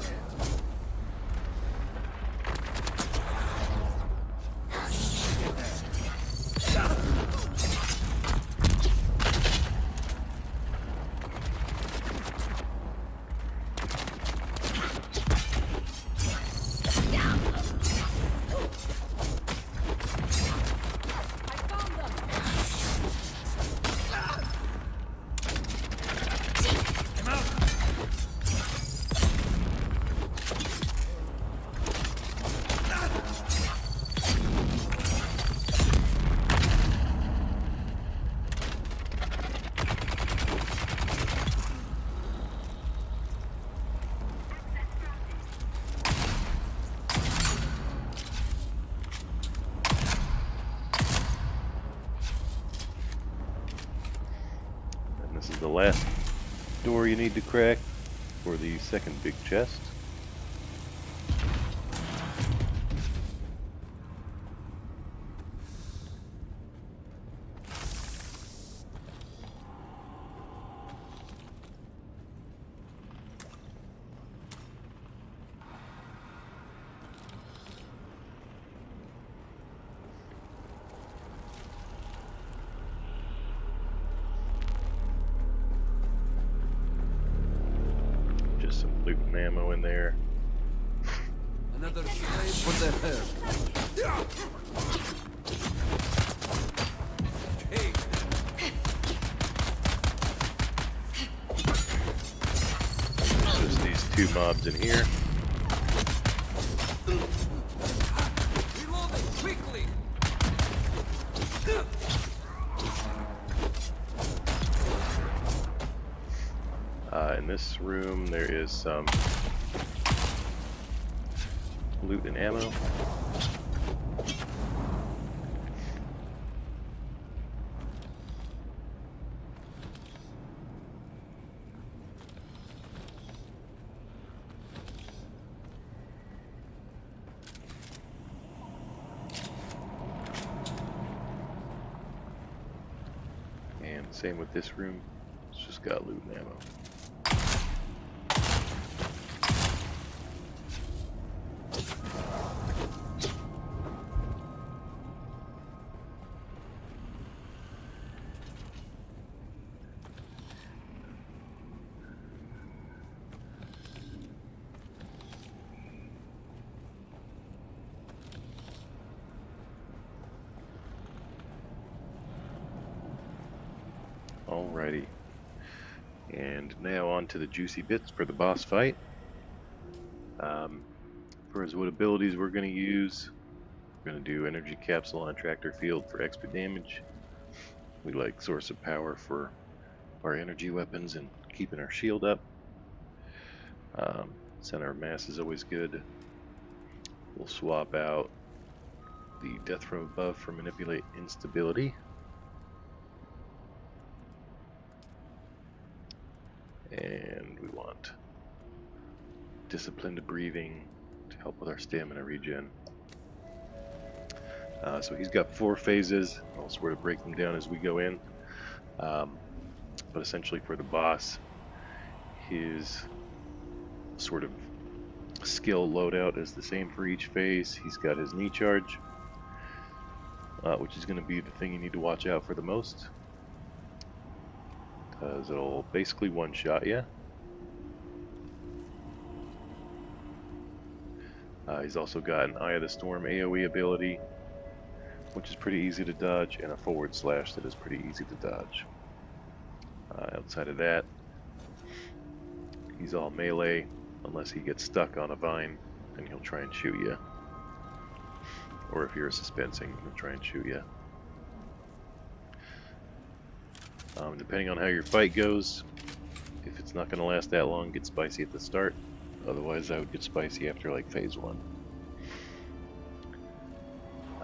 This is the last door you need to crack for the second big chest. Some loot and ammo in there. Another slave for the herd. Hey. Just these two mobs in here. Reloading quickly. In this room there is some loot and ammo. And same with this room, it's just got loot and ammo. Alrighty. And now on to the juicy bits for the boss fight. For his wood abilities we're going to use, we're going to do energy capsule on tractor field for extra damage. We like source of power for our energy weapons and keeping our shield up. Center of mass is always good. We'll swap out the death from above for manipulate instability. And we want disciplined breathing to help with our stamina regen. So he's got 4 phases. I'll sort of break them down as we go in. But essentially for the boss, his sort of skill loadout is the same for each phase. He's got his knee charge, which is going to be the thing you need to watch out for the most, because it'll basically one-shot you. He's also got an Eye of the Storm AoE ability, which is pretty easy to dodge, and a forward slash that is pretty easy to dodge. Outside of that, he's all melee, unless he gets stuck on a vine, and he'll try and shoot you. Or if you're suspensing, he'll try and shoot you. Depending on how your fight goes, if it's not going to last that long, get spicy at the start. Otherwise, I would get spicy after like phase 1.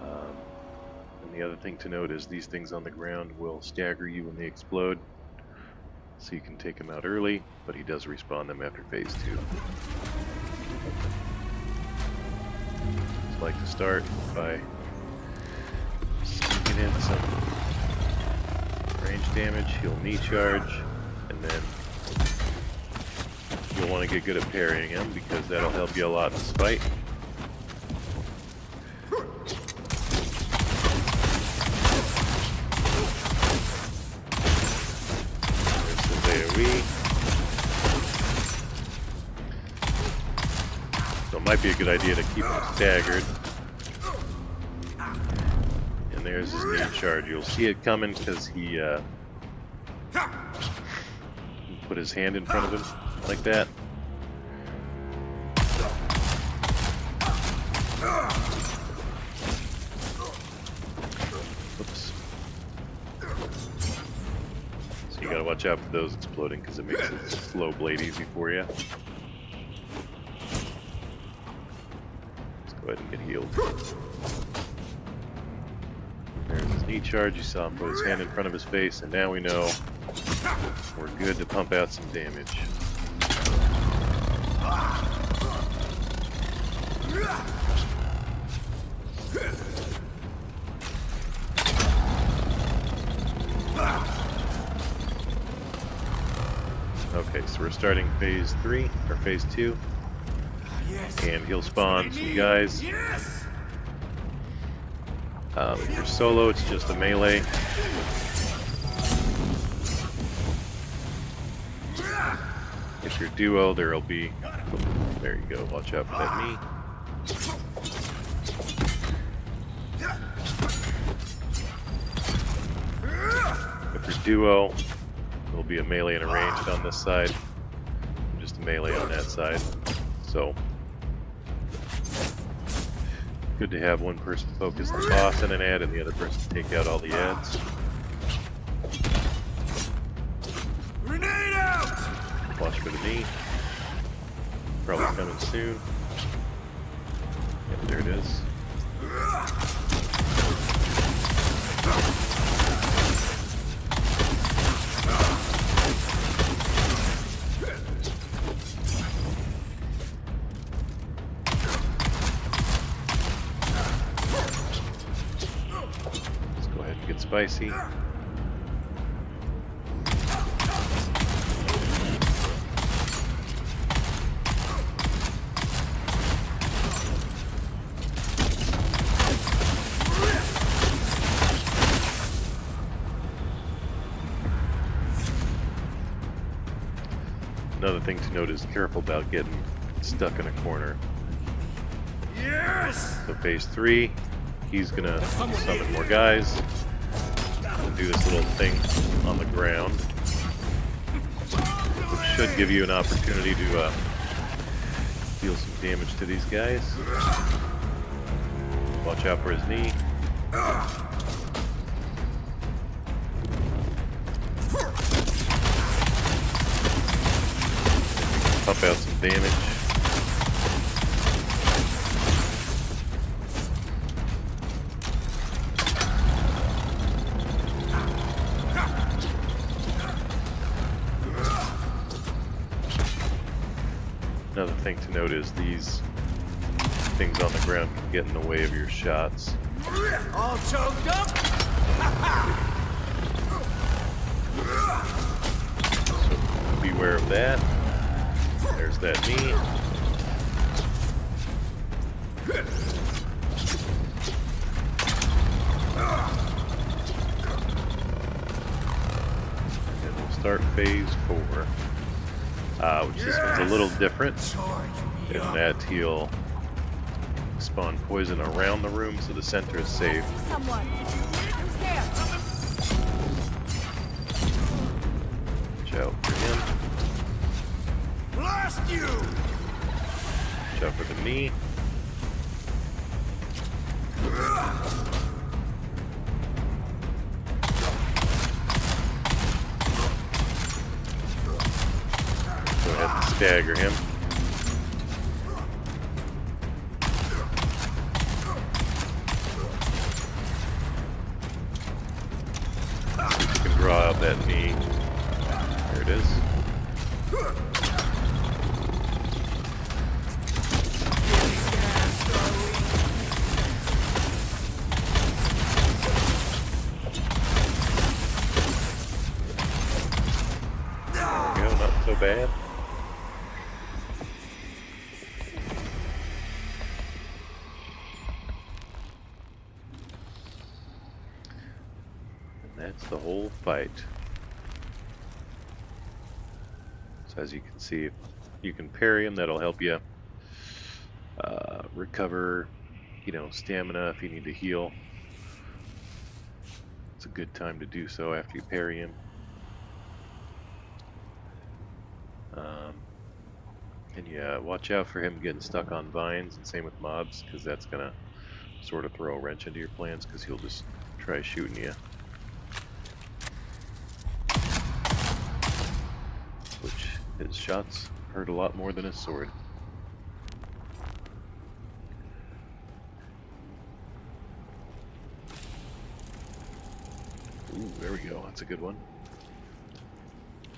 And the other thing to note is these things on the ground will stagger you when they explode. So you can take him out early, but he does respawn them after phase 2. Just like to start by sneaking in some range damage. He'll knee charge, and then you'll want to get good at parrying him because that'll help you a lot in this fight. So it might be a good idea to keep him staggered. And there's his knee charge. You'll see it coming because he put his hand in front of him like that. Oops. So you gotta watch out for those exploding because it makes the slow blade easy for you. Let's go ahead and get healed. There's his knee charge. You saw him put his hand in front of his face, and now we know we're good to pump out some damage. Okay, so we're starting phase 3, or phase 2. And he'll spawn some guys. If you're solo, it's just a melee. If you're duo, there'll be... Oh, there you go, watch out for that knee. If you're duo, there'll be a melee and a ranged on this side, and just a melee on that side. So, good to have one person focus on the boss and an ad, and the other person take out all the ads. Grenade out! Watch for the knee. Probably coming soon. Yep, there it is. Let's go ahead and get spicy. Another thing to note is careful about getting stuck in a corner. Yes! So phase 3, he's gonna summon more guys. We'll do this little thing on the ground, which should give you an opportunity to deal some damage to these guys. Watch out for his knee. Pump out some damage. Another thing to note is these things on the ground can get in the way of your shots. All choked up? So beware of that. There's that knee. And we'll start phase 4. Which this one's a little different. In that he'll spawn poison around the room so the center is safe. Someone. Who's there? Watch out for him. Blast you! Watch out for the knee. Go ahead and stagger him. See if you can draw out that knee. There it is. There we go, not so bad. That's the whole fight. So as you can see, if you can parry him, that'll help you recover, stamina if you need to heal. It's a good time to do so after you parry him. And yeah, watch out for him getting stuck on vines, and same with mobs, because that's gonna sort of throw a wrench into your plans, because he'll just try shooting you. Which his shots hurt a lot more than his sword. Ooh, there we go. That's a good one.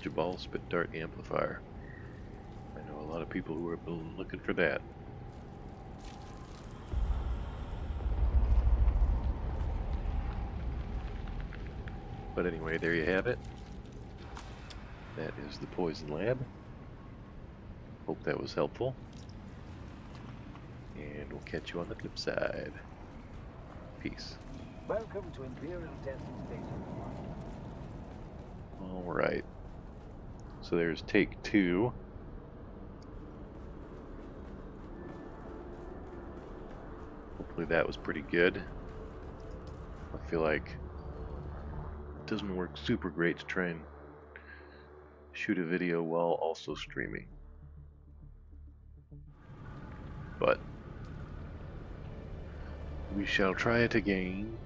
Jabal Spit Dart Amplifier. I know a lot of people who have been looking for that. But anyway, there you have it. That is the Poison Lab. Hope that was helpful. And we'll catch you on the flip side. Peace. Welcome to Imperial Testing Station. Alright. So there's take 2. Hopefully that was pretty good. I feel like it doesn't work super great to try and shoot a video while also streaming. But we shall try it again.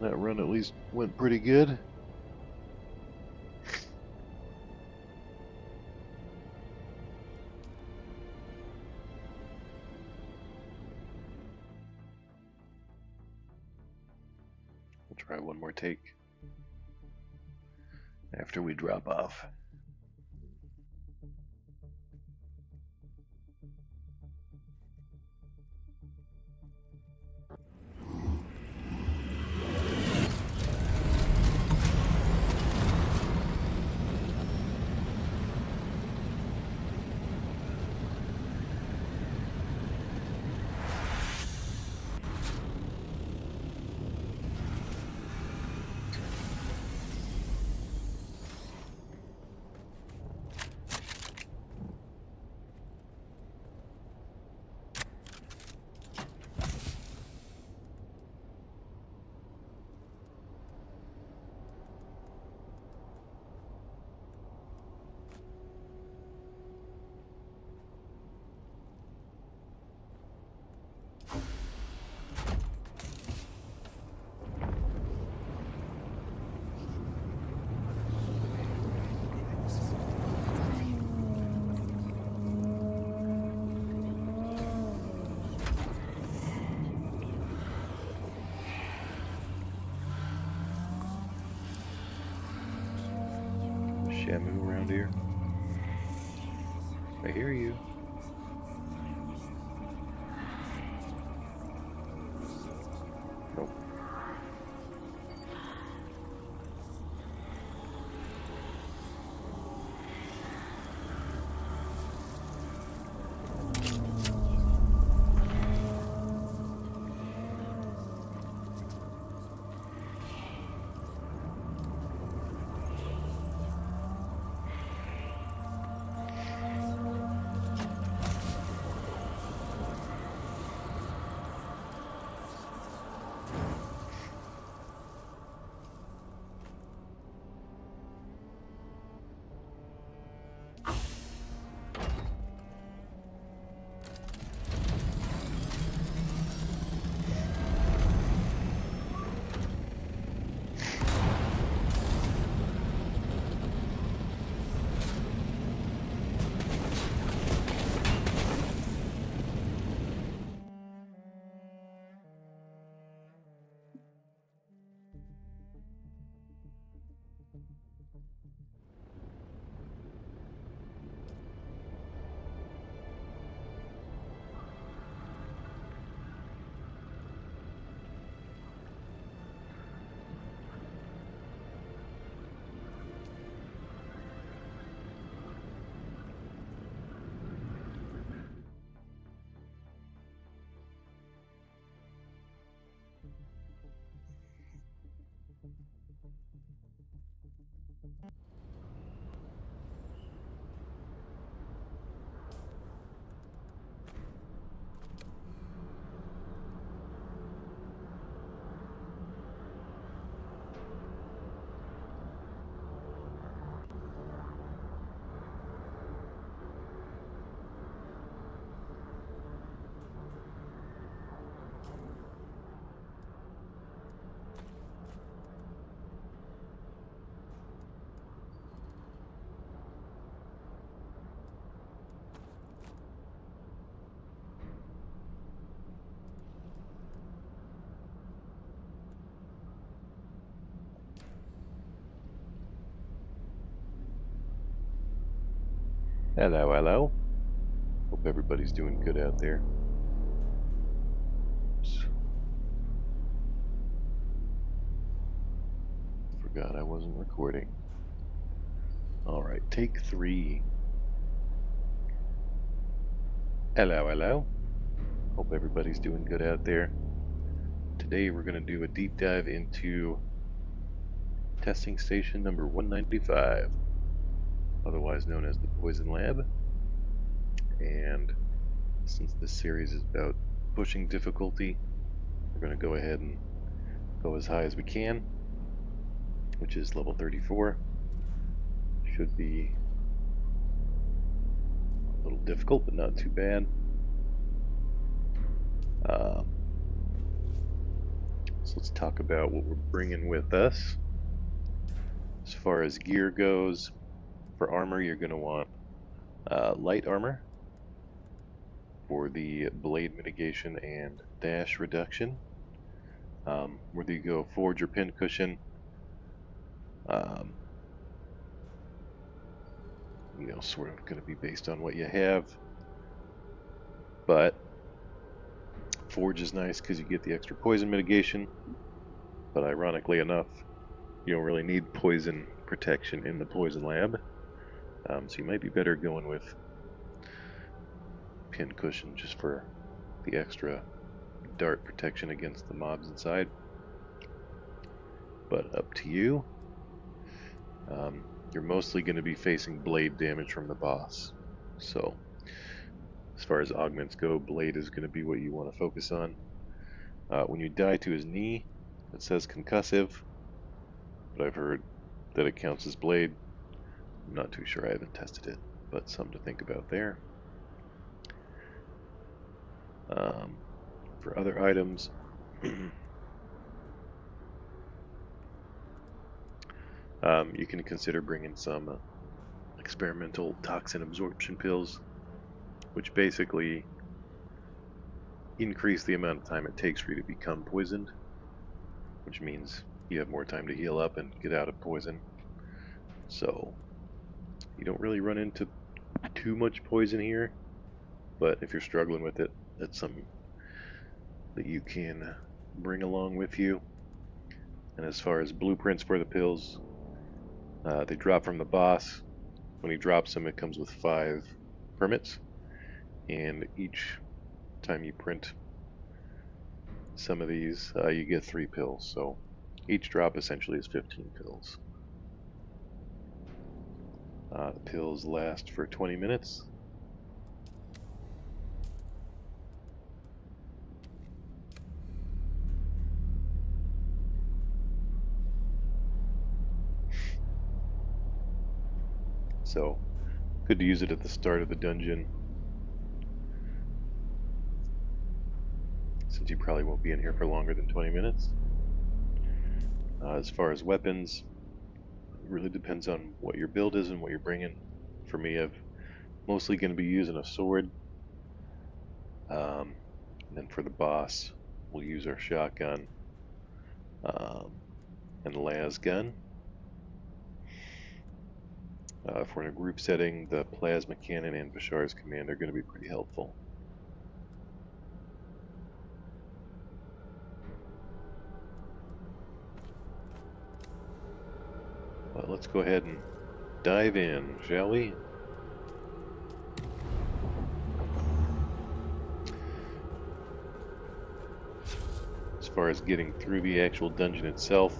That run at least went pretty good. We'll try one more take after we drop off. Shamu around here? I hear you. Nope. Hello, hello. Hope everybody's doing good out there. Forgot I wasn't recording. Alright, take 3. Hello, hello. Hope everybody's doing good out there. Today we're going to do a deep dive into testing station number 195, otherwise known as the Poison Lab. And since this series is about pushing difficulty, we're going to go ahead and go as high as we can, which is level 34. Should be a little difficult, but not too bad. So let's talk about what we're bringing with us. As far as gear goes, for armor, you're going to want light armor for the blade mitigation and dash reduction. Whether you go forge or pin cushion, sort of going to be based on what you have. But forge is nice because you get the extra poison mitigation. But ironically enough, you don't really need poison protection in the poison lab. So you might be better going with pin cushion just for the extra dart protection against the mobs inside. But up to you. You're mostly going to be facing blade damage from the boss. So as far as augments go, blade is going to be what you want to focus on. When you die to his knee, it says concussive, but I've heard that it counts as blade. I'm not too sure, I haven't tested it, but something to think about there. For other items, you can consider bringing some experimental toxin absorption pills, which basically increase the amount of time it takes for you to become poisoned, which means you have more time to heal up and get out of poison. So You don't really run into too much poison here, but if you're struggling with it, that's something that you can bring along with you. And as far as blueprints for the pills, they drop from the boss. When he drops them, it comes with 5 permits, and each time you print some of these, you get 3 pills. So each drop essentially is 15 pills. The pills last for 20 minutes. So, good to use it at the start of the dungeon, since you probably won't be in here for longer than 20 minutes. As far as weapons, it really depends on what your build is and what you're bringing. For me, I'm mostly going to be using a sword. And then for the boss, we'll use our shotgun and las gun. If we're in a group setting, the plasma cannon and Bashar's command are going to be pretty helpful. But let's go ahead and dive in, shall we? As far as getting through the actual dungeon itself,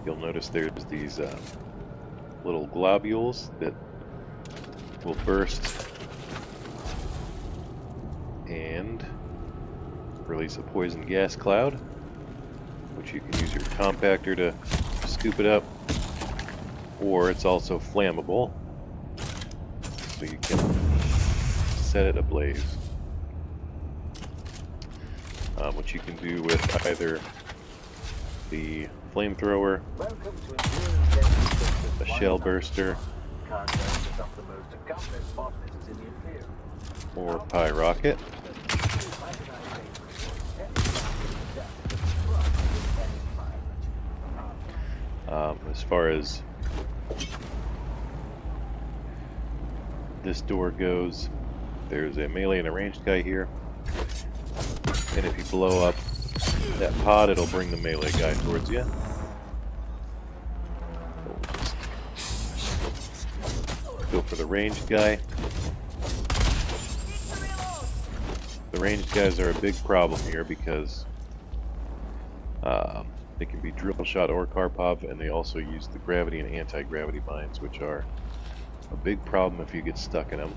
you'll notice there's these little globules that will burst and release a poison gas cloud, which you can use your compactor to scoop it up, or it's also flammable, so you can set it ablaze. Which you can do with either the flamethrower, Welcome to Imperial Testing Station a shell 191. burster, Cargo is some of the most accomplished botanists in the Imperial. or pie rocket. As far as this door goes, there's a melee and a ranged guy here, and if you blow up that pod, it'll bring the melee guy towards you. Go for the ranged guy. The ranged guys are a big problem here because they can be drill shot or Karpov, and they also use the gravity and anti-gravity mines, which are a big problem if you get stuck in them.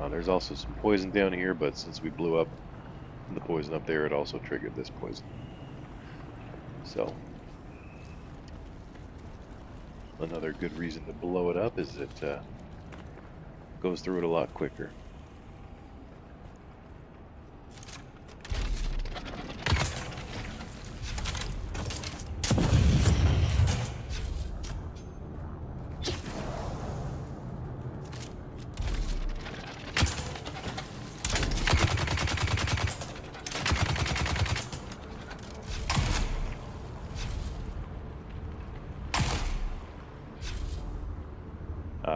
There's also some poison down here, but since we blew up the poison up there, it also triggered this poison. So, another good reason to blow it up is it goes through it a lot quicker.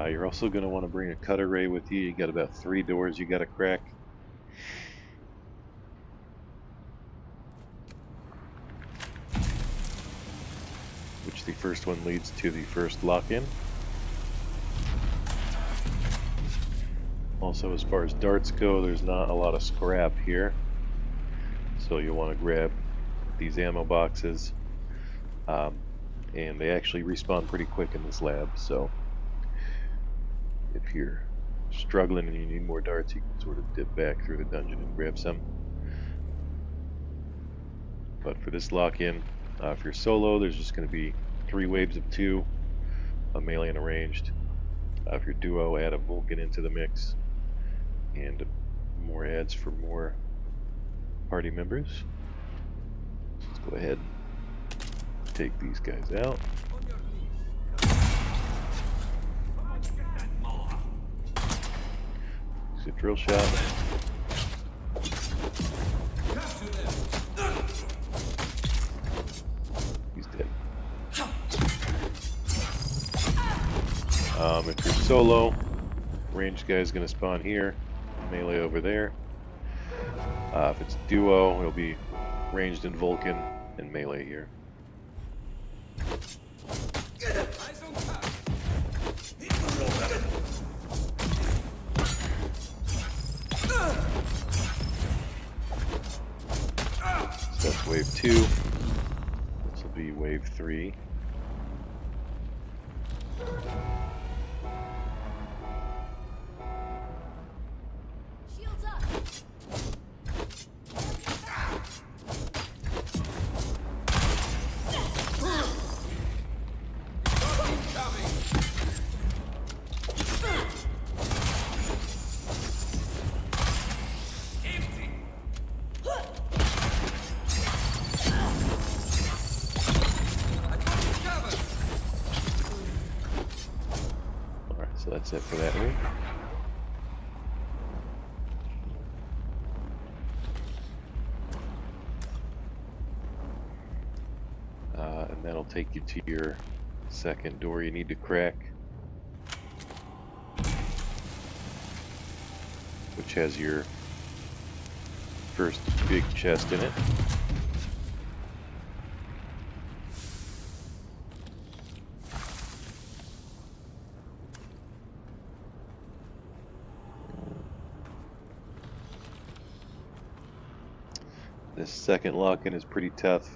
You're also going to want to bring a cutter ray with you. You got about 3 doors you got to crack. Which the first one leads to the first lock-in. Also, as far as darts go, there's not a lot of scrap here, so you'll want to grab these ammo boxes, and they actually respawn pretty quick in this lab, so if you're struggling and you need more darts, you can sort of dip back through the dungeon and grab some. But for this lock-in, if you're solo, there's just going to be 3 waves of 2, a melee and a ranged. If you're duo, add a Vulcan into the mix, and more adds for more party members. Let's go ahead and take these guys out. Use a drill shot. He's dead. If you're solo, ranged guy is going to spawn here, melee over there. If it's duo, it'll be ranged in Vulcan and melee here. So that's wave 2. This will be wave 3. Shields up. Alright, so that's it for that ring. And that'll take you to your second door you need to crack, which has your first big chest in it. This second lock-in is pretty tough.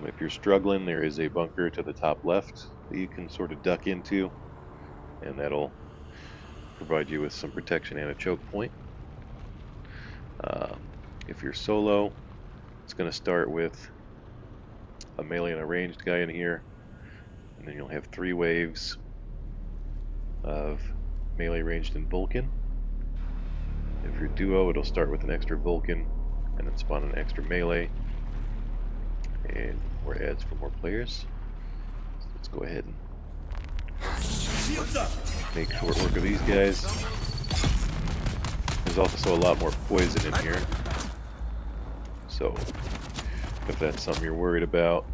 If you're struggling, there is a bunker to the top left that you can sort of duck into, and that'll provide you with some protection and a choke point. If you're solo, it's going to start with a melee and a ranged guy in here, and then you'll have 3 waves of melee, ranged, and Vulcan. If you're duo, it'll start with an extra Vulcan and then spawn an extra melee and more ads for more players. So let's go ahead and make short work of these guys. There's also a lot more poison in here, so if that's something you're worried about,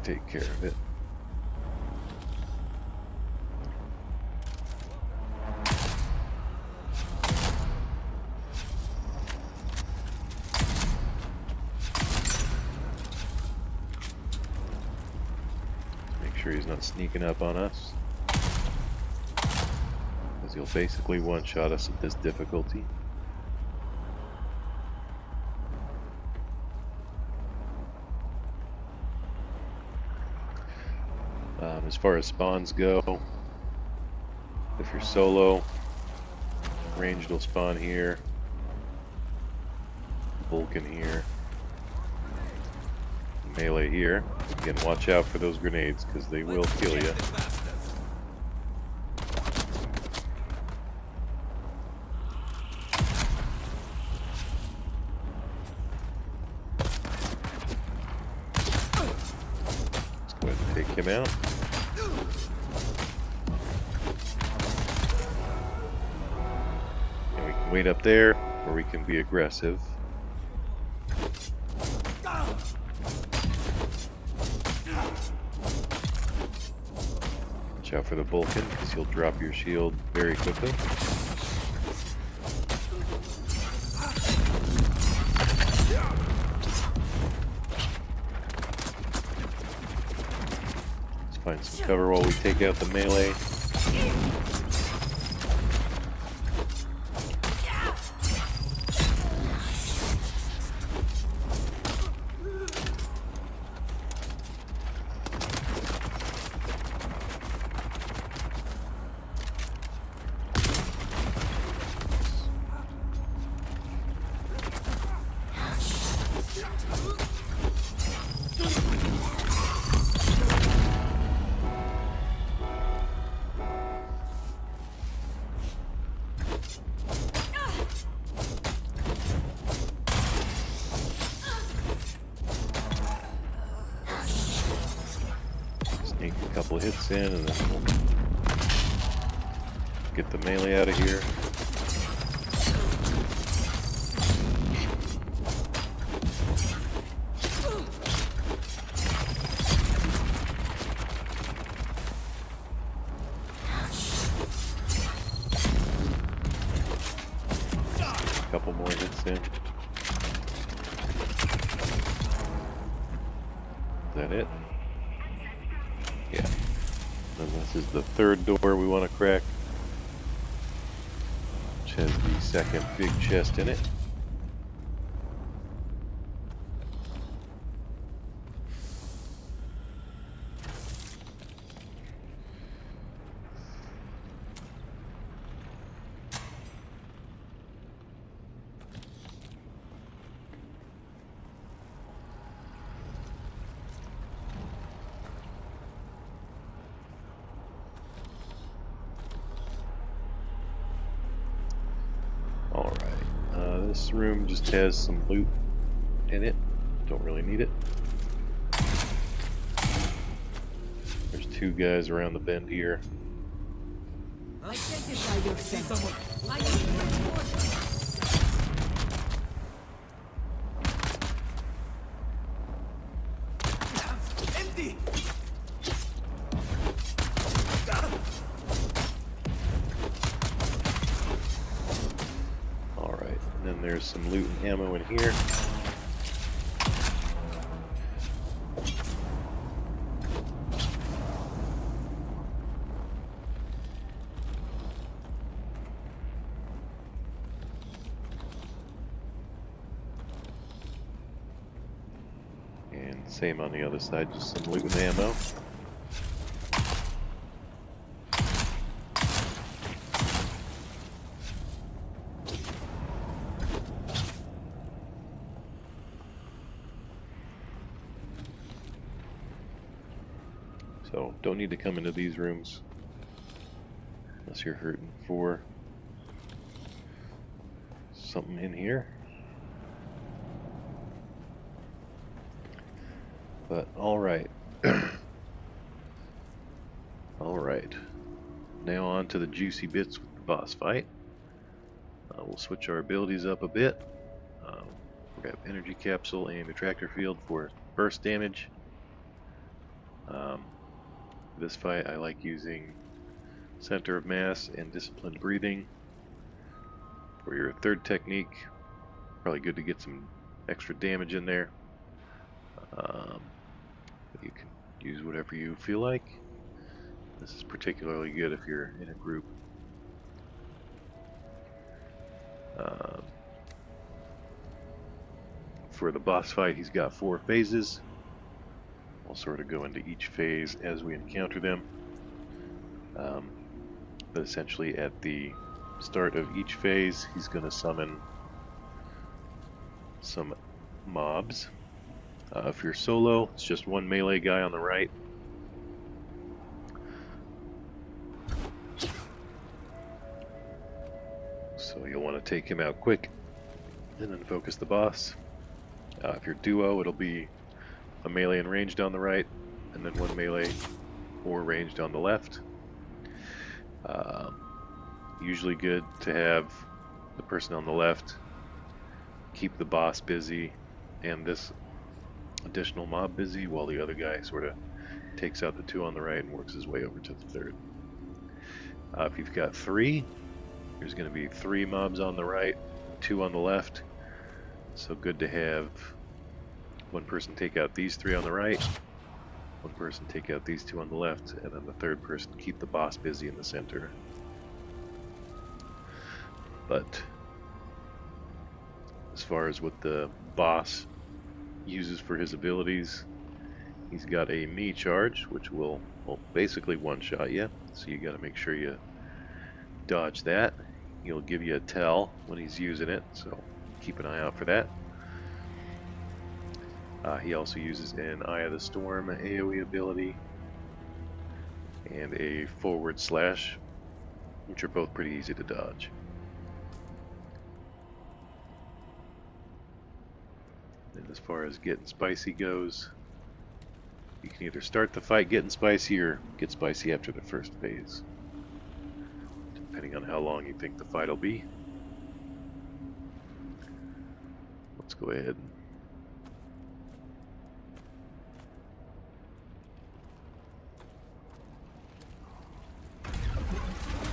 take care of it. Make sure he's not sneaking up on us, because he'll basically one-shot us at this difficulty. As far as spawns go, if you're solo, ranged will spawn here, Vulcan here, melee here. Again, watch out for those grenades because they will kill you. Let's go ahead and take him out. And we can wait up there, or we can be aggressive. Watch out for the Vulcan, because he'll drop your shield very quickly. Let's find some cover while we take out the melee. Sneak a couple hits in and then we'll get the melee out of here. couple more hits in. Is that it? Yeah. And this is the third door we want to crack, which has the second big chest in it. This room just has some loot in it. Don't really need it. There's two guys around the bend here. Identify yourself. I need Empty! Alright, and then there's some loot and ammo in here. And same on the other side, just some loot and ammo. So, don't need to come into these rooms unless you're hurting for something in here. But, alright. Alright. Now on to the juicy bits with the boss fight. We'll switch our abilities up a bit. Grab energy capsule and attractor field for burst damage. This fight I like using center of mass and disciplined breathing. For your third technique, probably good to get some extra damage in there. You can use whatever you feel like. This is particularly good if you're in a group. For the boss fight, he's got 4 phases. We'll sort of go into each phase as we encounter them. But essentially at the start of each phase, he's going to summon some mobs. If you're solo, it's just one melee guy on the right. So you'll want to take him out quick and then focus the boss. If you're duo, it'll be a melee and ranged on the right, and then one melee or ranged on the left. Usually good to have the person on the left keep the boss busy and this additional mob busy, while the other guy sort of takes out the 2 on the right and works his way over to the third. If you've got 3, there's going to be 3 mobs on the right, 2 on the left. So good to have one person take out these 3 on the right, one person take out these 2 on the left, and then the third person keep the boss busy in the center. But as far as what the boss uses for his abilities, he's got a me charge, which will basically one-shot you, so you got to make sure you dodge that. He'll give you a tell when he's using it, so keep an eye out for that. He also uses an Eye of the Storm AoE ability and a forward slash, which are both pretty easy to dodge. And as far as getting spicy goes, you can either start the fight getting spicy or get spicy after the first phase, depending on how long you think the fight will be. Let's go ahead and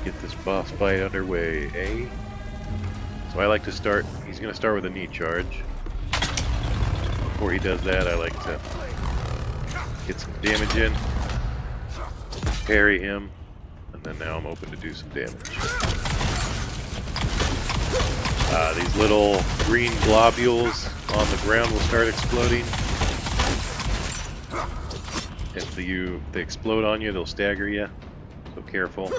get this boss fight underway, eh? So I like to start, he's going to start with a knee charge. Before he does that, I like to get some damage in, parry him, and then now I'm open to do some damage. These little green globules on the ground will start exploding. If they explode on you, they'll stagger you, so careful.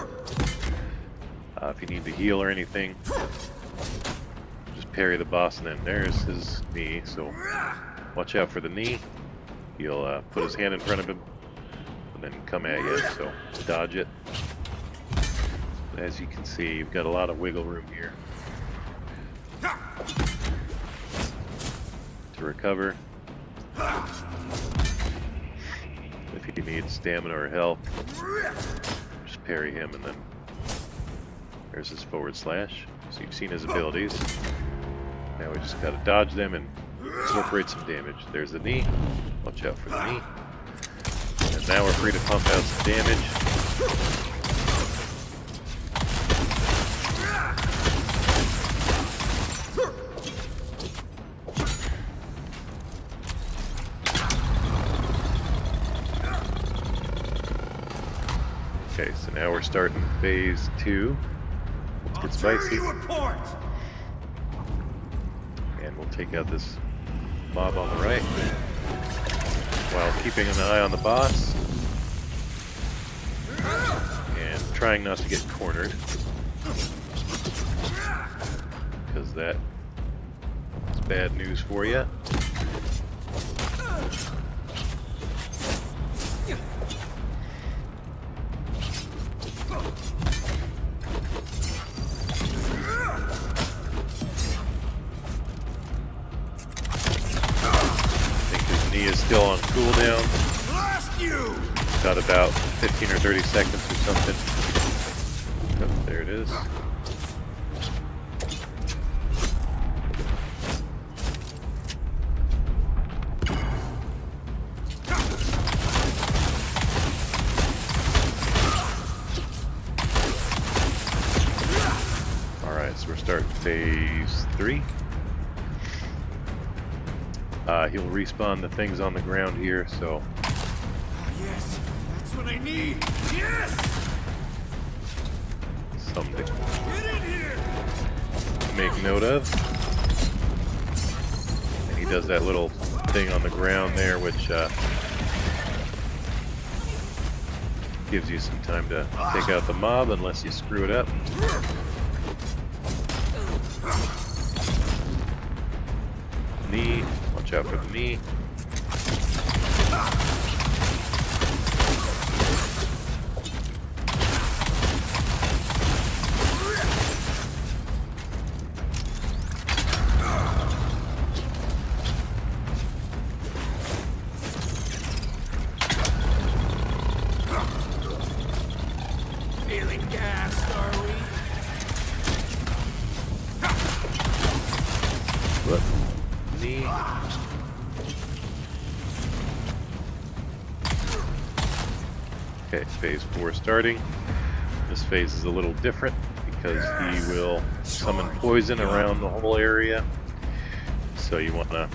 If you need to heal or anything, just parry the boss, and then there's his knee, so watch out for the knee. He'll put his hand in front of him and then come at you, so dodge it. As you can see, you've got a lot of wiggle room here to recover. If he needs stamina or health, just parry him, and then there's his forward slash. So you've seen his abilities. Now we just gotta dodge them and incorporate some damage. There's the knee. Watch out for the knee. And now we're free to pump out some damage. Okay, so now we're starting phase 2. Let's get spicy. And we'll take out this mob on the right while keeping an eye on the boss and trying not to get cornered, because that is bad news for you. Knee is still on cooldown. Got about 15 or 30 seconds or something. Oh, there it is. Alright, so we're starting phase 3. He'll respawn the things on the ground here, so... Yes, that's what I need. Yes. Something Get in here. to make note of. And he does that little thing on the ground there, which gives you some time to take out the mob unless you screw it up. Knee. Watch out for the knee. Feeling gassed, are we? What? Knee. Okay, phase 4 starting. This phase is a little different because he will summon poison around the whole area. So you want to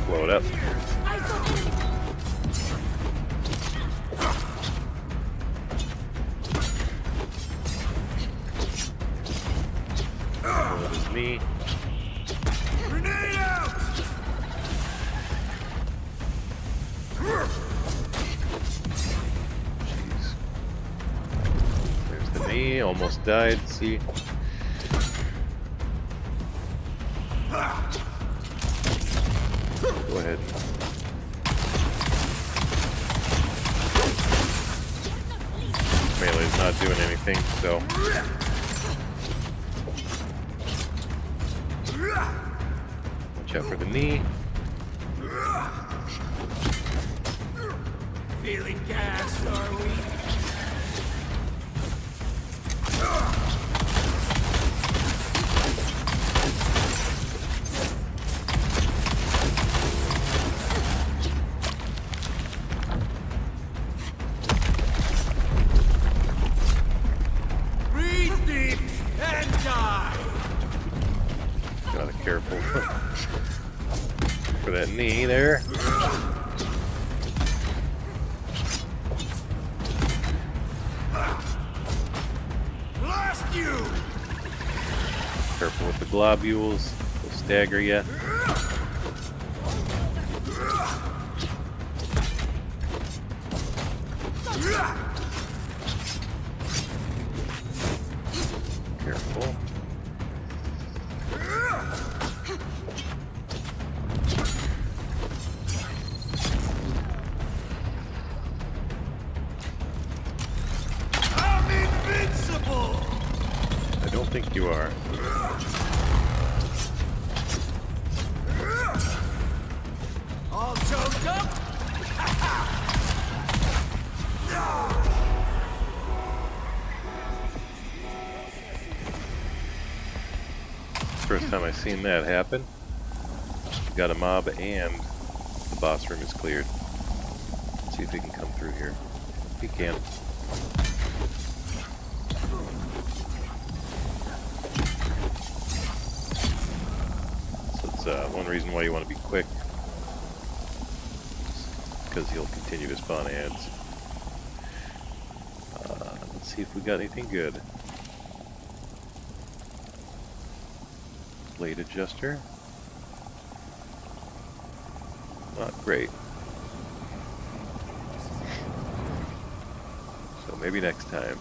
blow it up. That is me. Grenade out! Jeez. There's the knee. Almost died. See? Go ahead. Melee's not doing anything, so. Watch out for the knee. Feeling gassed, are we? Breathe deep! careful for that knee there. Blast you! Careful with the globules, they'll stagger you. Careful. I'm invincible! I don't think you are. All choked up? First time I've seen that happen. Got a mob and the boss room is cleared. Let's see if he can come through here. He can. So it's one reason why you want to be quick. Because he'll continue to spawn ads. Let's see if we got anything good. Blade adjuster. Not great. So maybe next time.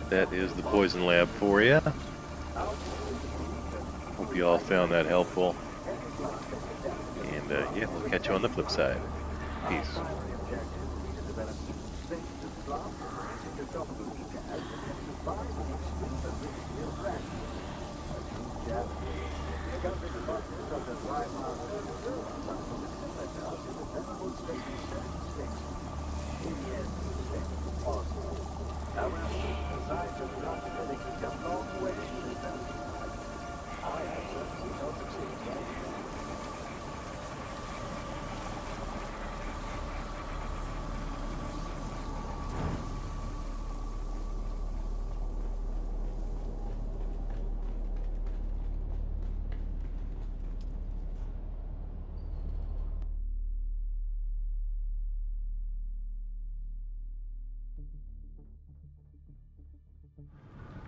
That is the poison lab for you. Hope you all found that helpful. And yeah, we'll catch you on the flip side. Peace.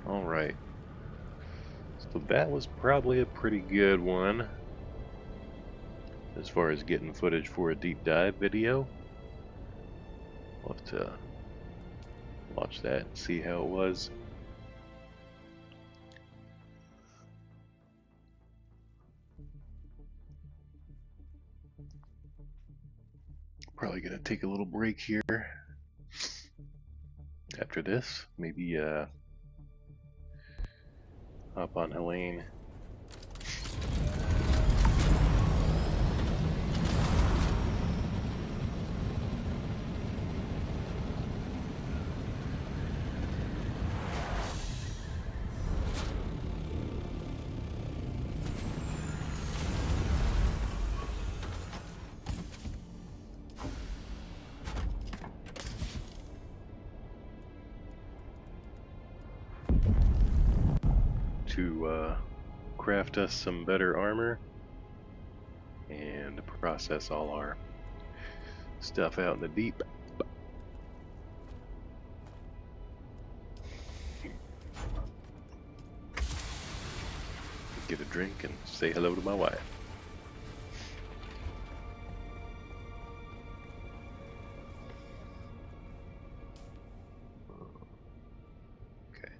Alright. So that was probably a pretty good one. As far as getting footage for a deep dive video. We'll have to watch that and see how it was. Probably gonna take a little break here after this. Maybe hop on Helene. To craft us some better armor and process all our stuff out in the deep. Get a drink and say hello to my wife. Okay.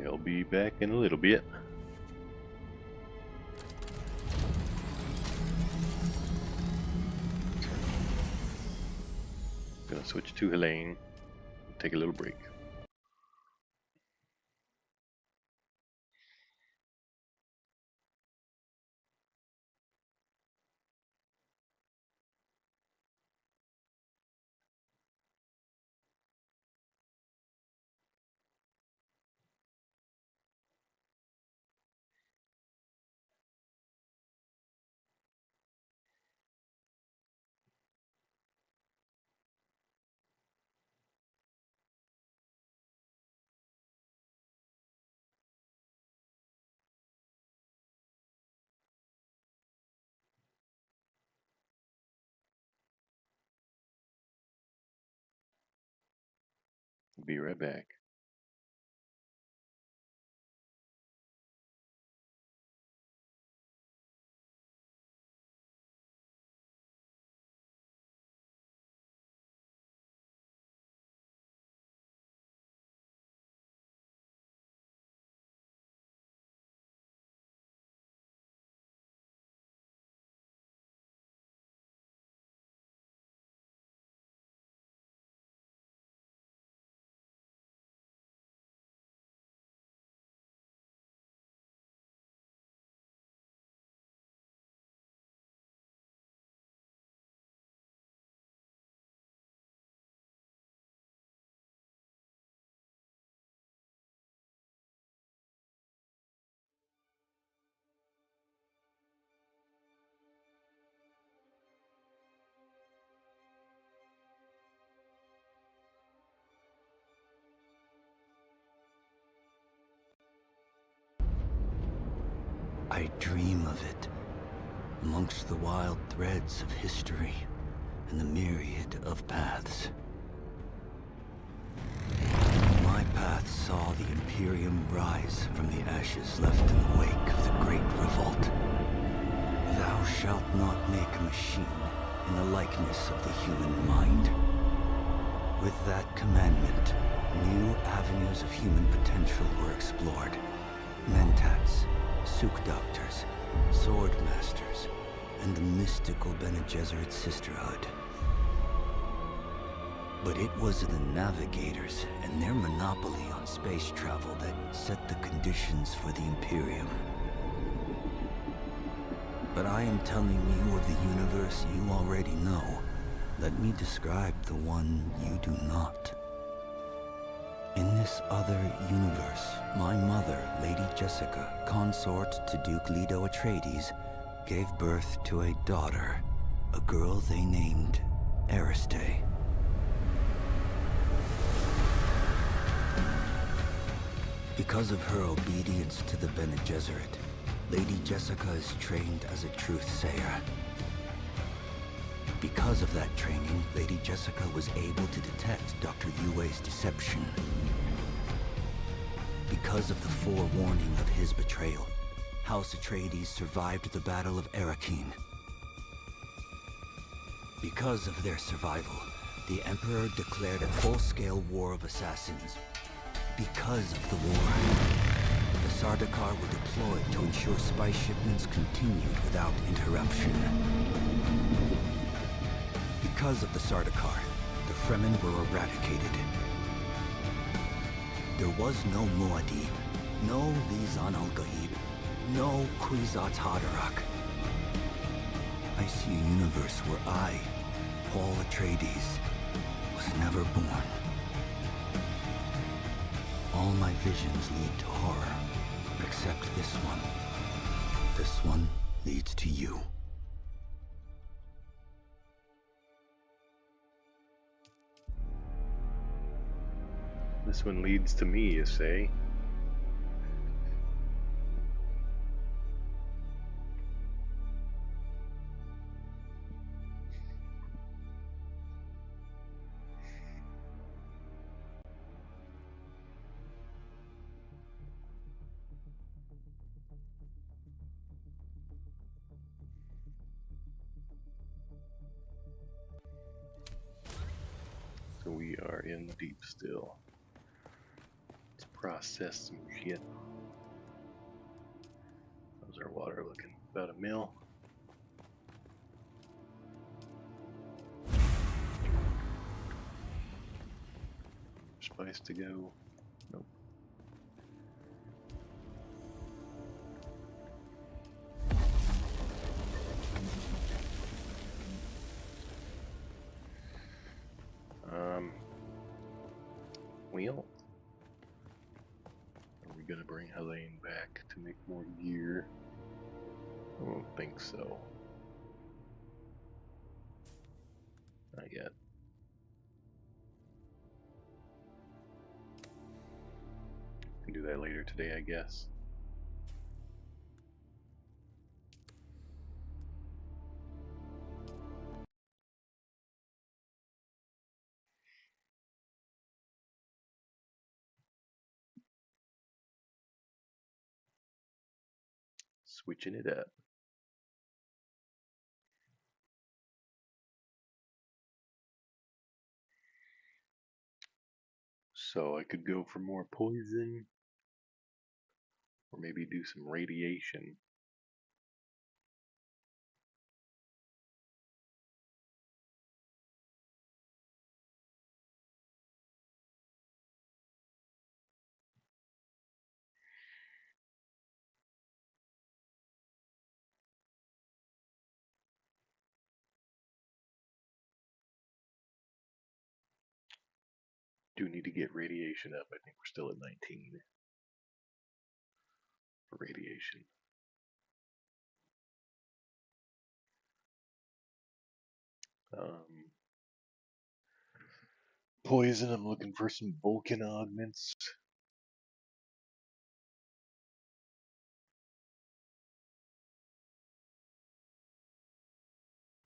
I'll be back in a little bit. switch to Helene, take a little break. Be right back. I dream of it, amongst the wild threads of history and the myriad of paths. My path saw the Imperium rise from the ashes left in the wake of the Great Revolt. Thou shalt not make a machine in the likeness of the human mind. With that commandment, new avenues of human potential were explored. Mentats, Suk Doctors, Sword Masters, and the mystical Bene Gesserit Sisterhood. But it was the Navigators and their monopoly on space travel that set the conditions for the Imperium. But I am telling you of the universe you already know. Let me describe the one you do not. In this other universe, my mother, Lady Jessica, consort to Duke Leto Atreides, gave birth to a daughter, a girl they named Ariste. Because of her obedience to the Bene Gesserit, Lady Jessica is trained as a truth-sayer. Because of that training, Lady Jessica was able to detect Dr. Yue's deception. Because of the forewarning of his betrayal, House Atreides survived the Battle of Arrakeen. Because of their survival, the Emperor declared a full-scale war of assassins. Because of the war, the Sardaukar were deployed to ensure spice shipments continued without interruption. Because of the Sardaukar, the Fremen were eradicated. There was no Muad'Dib, no Lisan al-Gaib, no Kwisatz Haderach. I see a universe where I, Paul Atreides, was never born. All my visions lead to horror, except this one. This one leads to you. This one leads to me, you say? So we are in deep still. Let's process some shit. How's our water looking? About a mil. device to go. Nope. Wheel. Are we gonna bring Helene back to make more gear? I don't think so. Not yet. Can do that later today, I guess. Switching it up. So I could go for more poison, or maybe do some radiation. Do need to get radiation up. I think we're still at 19 for radiation. Poison, I'm looking for some Vulcan augments.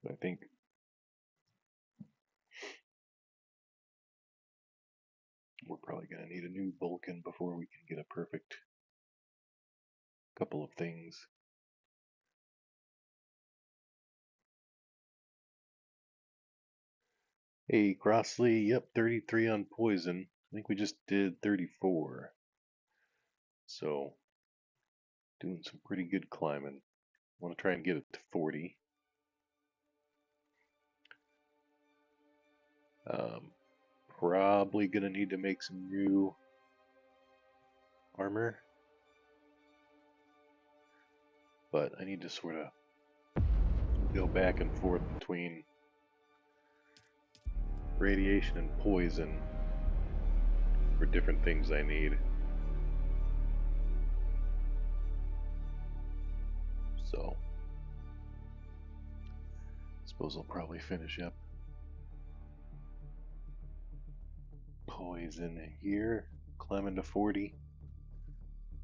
I think we're probably going to need a new Vulcan before we can get a perfect couple of things. Hey, Crossley, yep, 33 on poison. I think we just did 34. So, doing some pretty good climbing. Want to try and get it to 40. Probably going to need to make some new armor. But I need to sort of go back and forth between radiation and poison for different things I need. So, I suppose I'll probably finish up poison here, climbing to 40.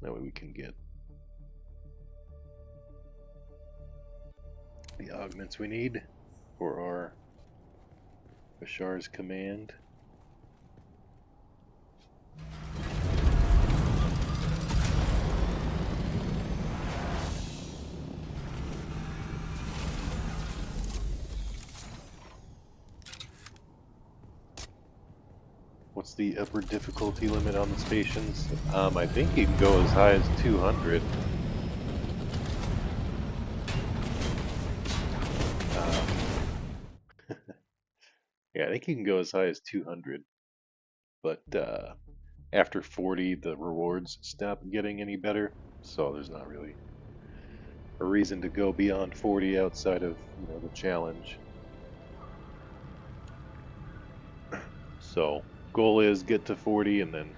That way we can get the augments we need for our Bashar's command. What's the upper difficulty limit on the stations? I think you can go as high as 200. Yeah, I think you can go as high as 200. But after 40, the rewards stop getting any better. So there's not really a reason to go beyond 40 outside of, the challenge. So goal is get to 40 and then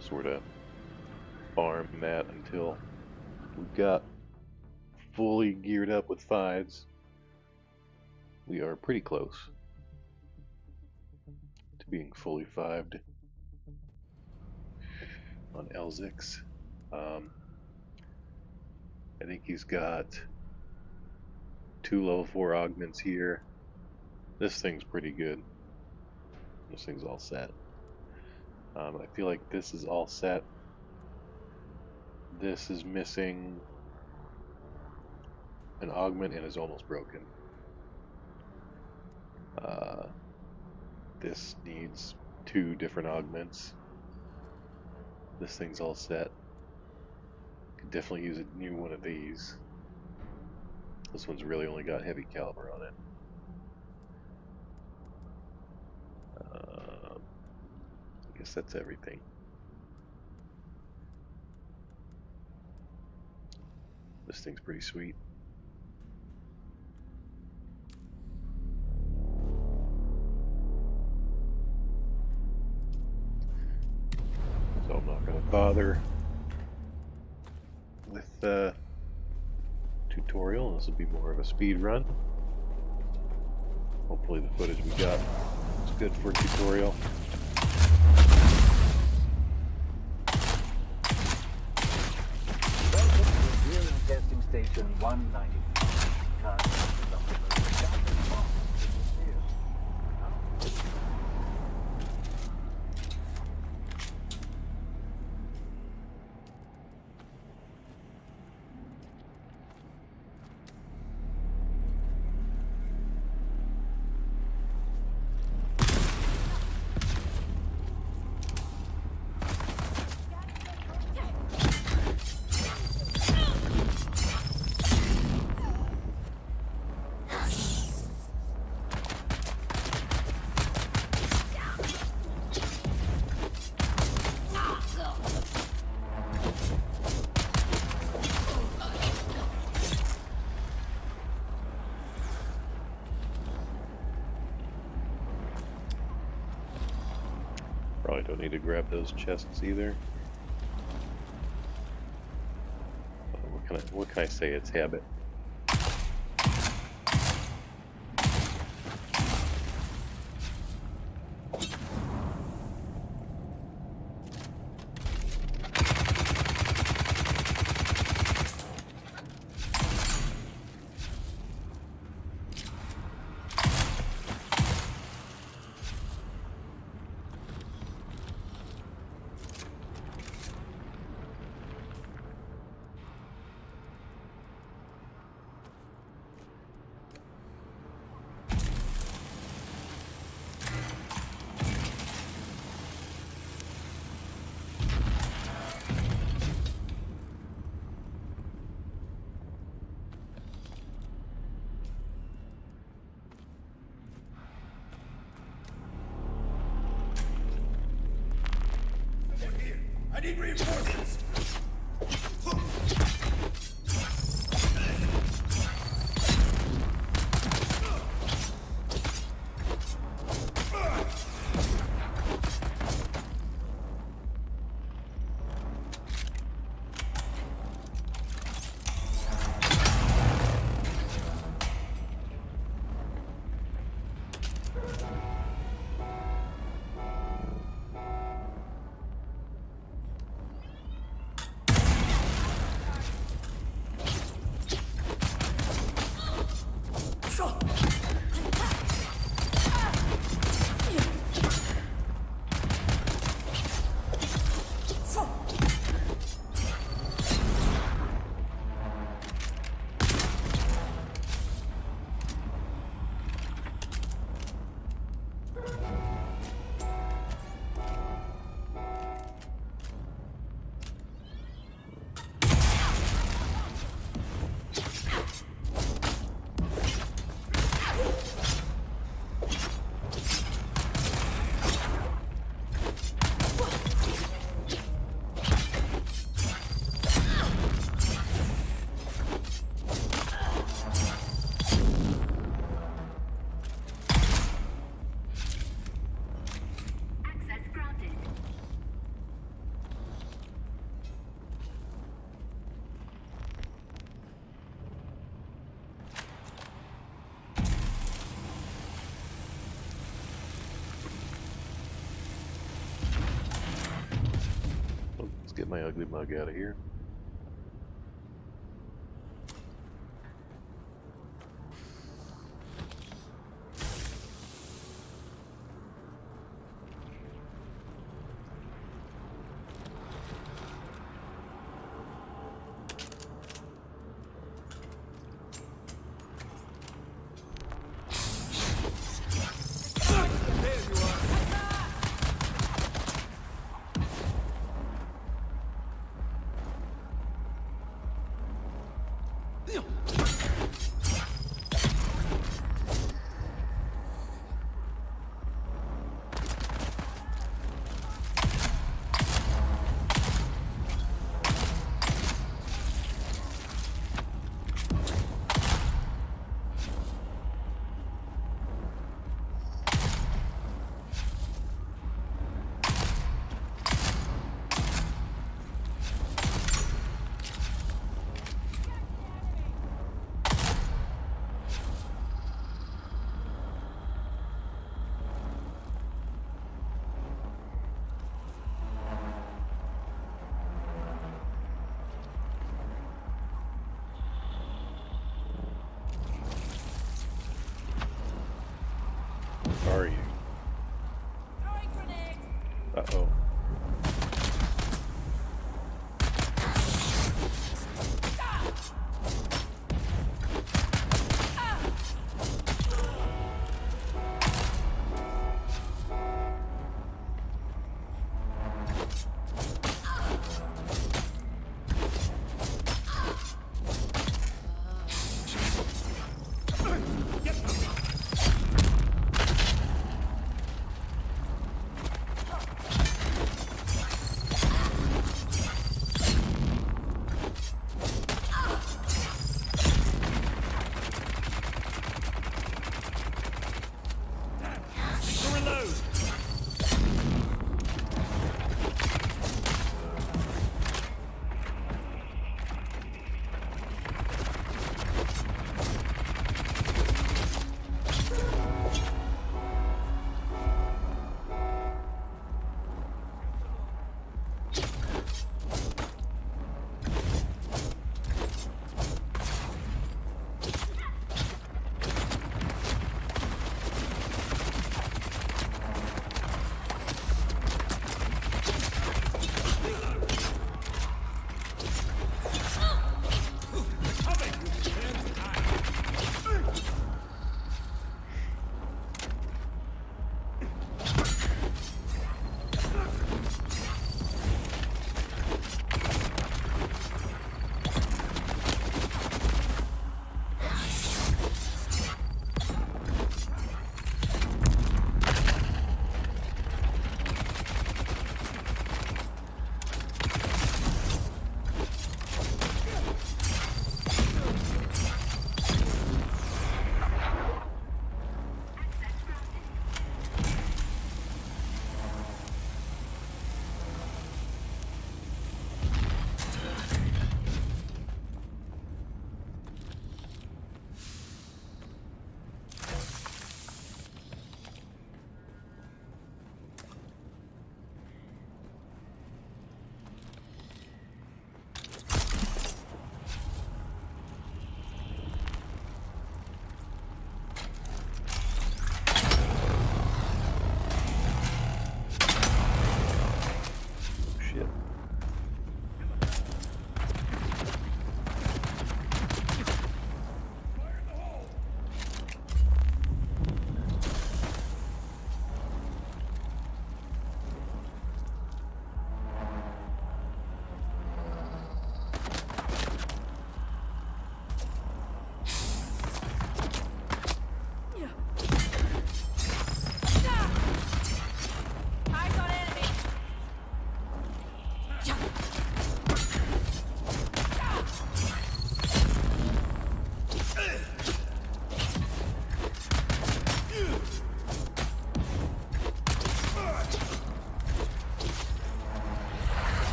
sort of farm that until we've got fully geared up with 5s. We are pretty close to being fully 5'd on Elzix. I think he's got 2 level 4 augments here. This thing's pretty good. This thing's all set. I feel like this is all set. This is missing an augment and is almost broken. This needs 2 different augments. This thing's all set. Could definitely use a new one of these. This one's really only got heavy caliber on it. guess that's everything. This thing's pretty sweet. So I'm not going to bother with tutorial. This will be more of a speed run. Hopefully the footage we got is good for tutorial. Welcome to Imperial Testing Station 194. Currently, Probably don't need to grab those chests either. What can I say? It's habit. I need reinforcements! Get my ugly mug out of here. Uh-oh.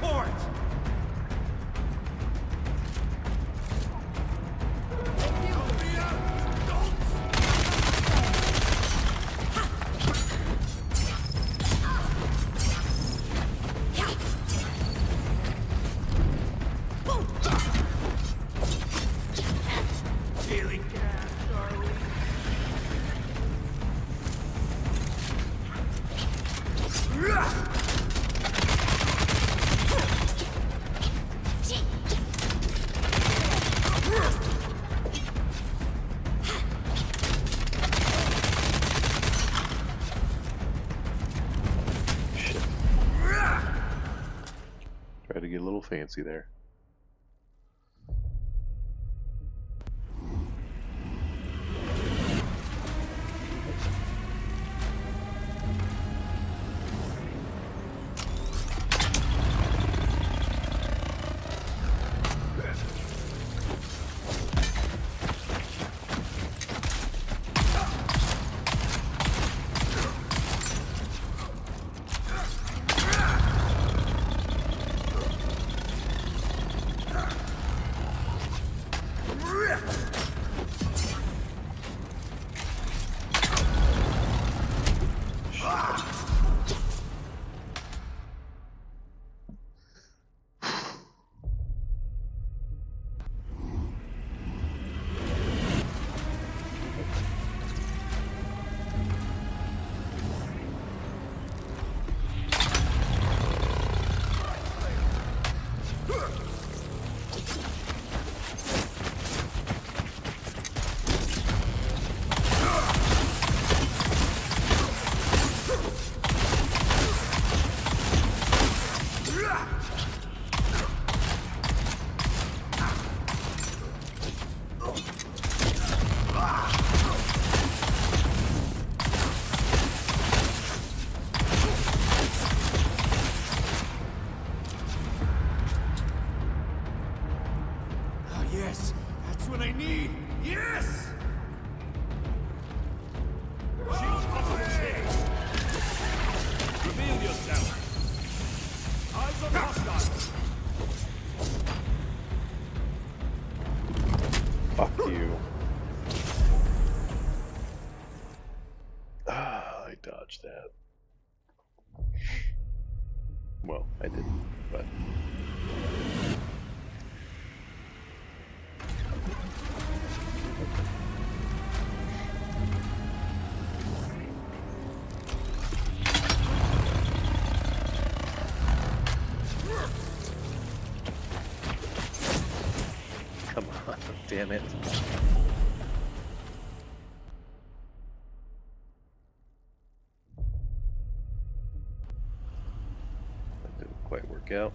port! Feeling gas, darling. Shit. Try to get a little fancy there. Ah, yes, that's what I need. Yes! Shield operating. Reveal yourself. Eyes on hostiles. Fuck you. Ah, I dodged that. Well, I didn't, but... Come on, damn it. That didn't quite work out.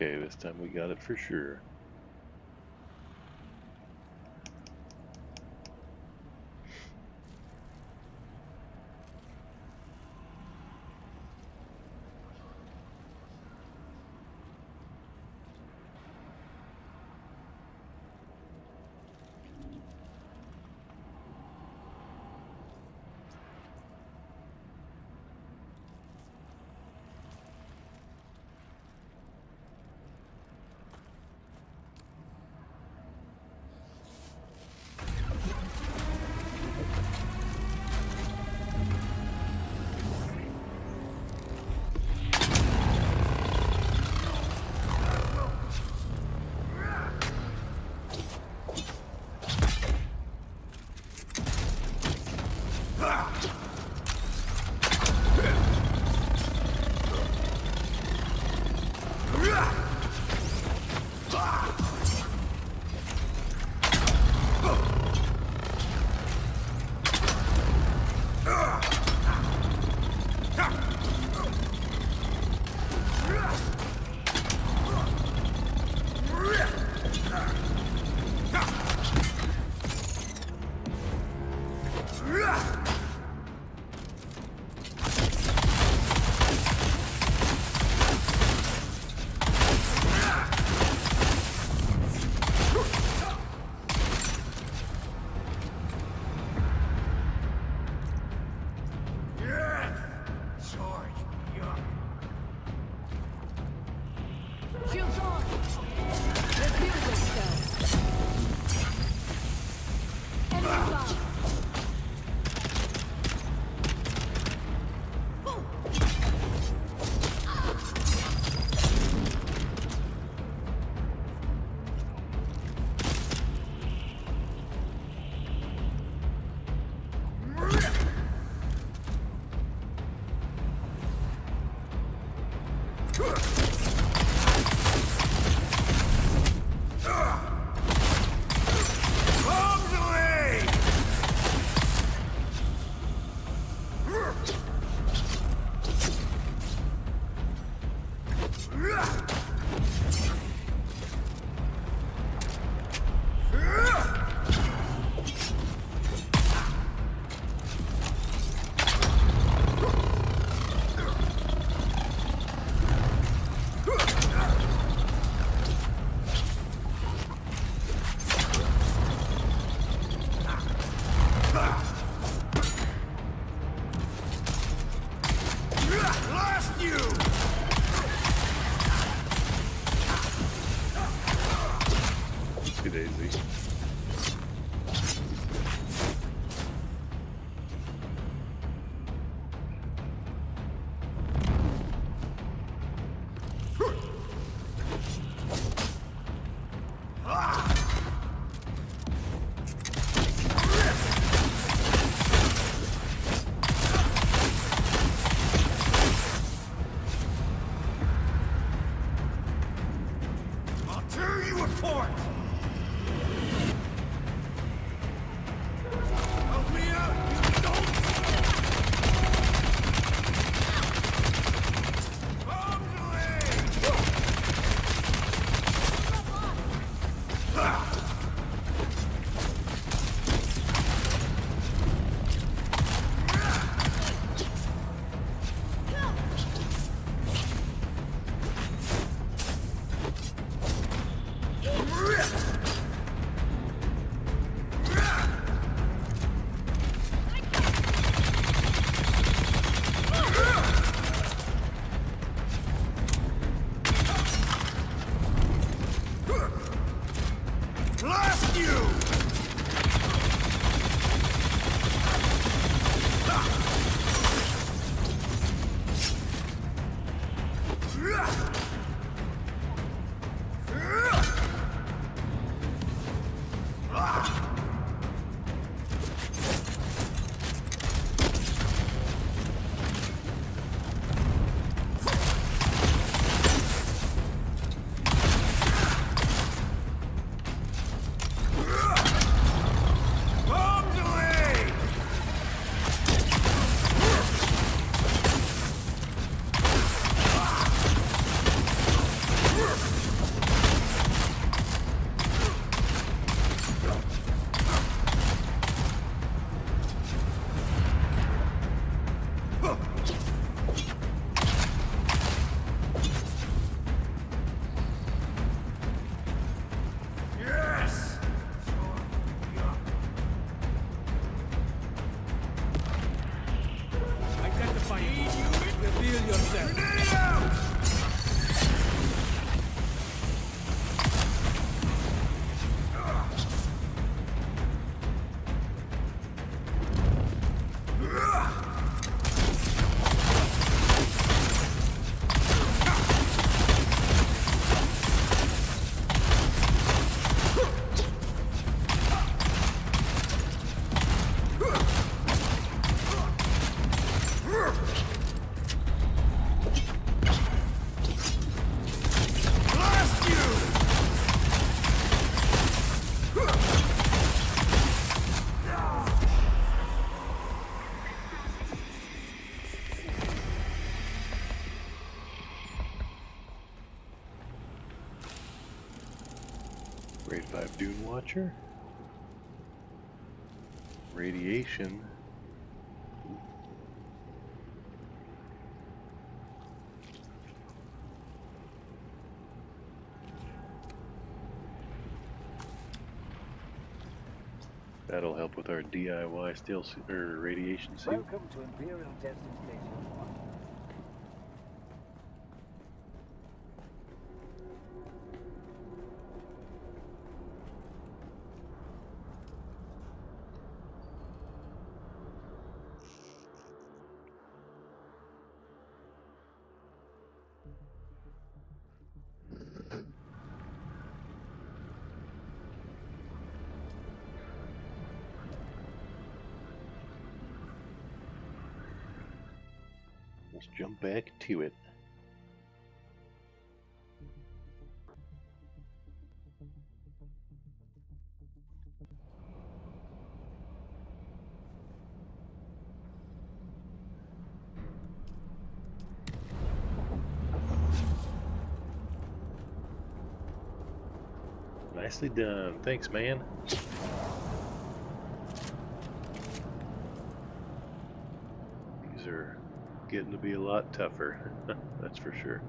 Okay, this time we got it for sure. Blast you! Good Daisy. I'll tear you apart! Help me out, you don'ts! Bombs away! Blast you! Bombs away! Yes! Identify you. Reveal yourself. Grenade out! Blast you! Grade 5 Dune Watcher. Radiation. That'll help with our DIY steel or radiation suit. Welcome to Imperial Testing Station 1. Let's jump back to it. Nicely done. Thanks, man. These are getting to be a lot tougher. That's for sure.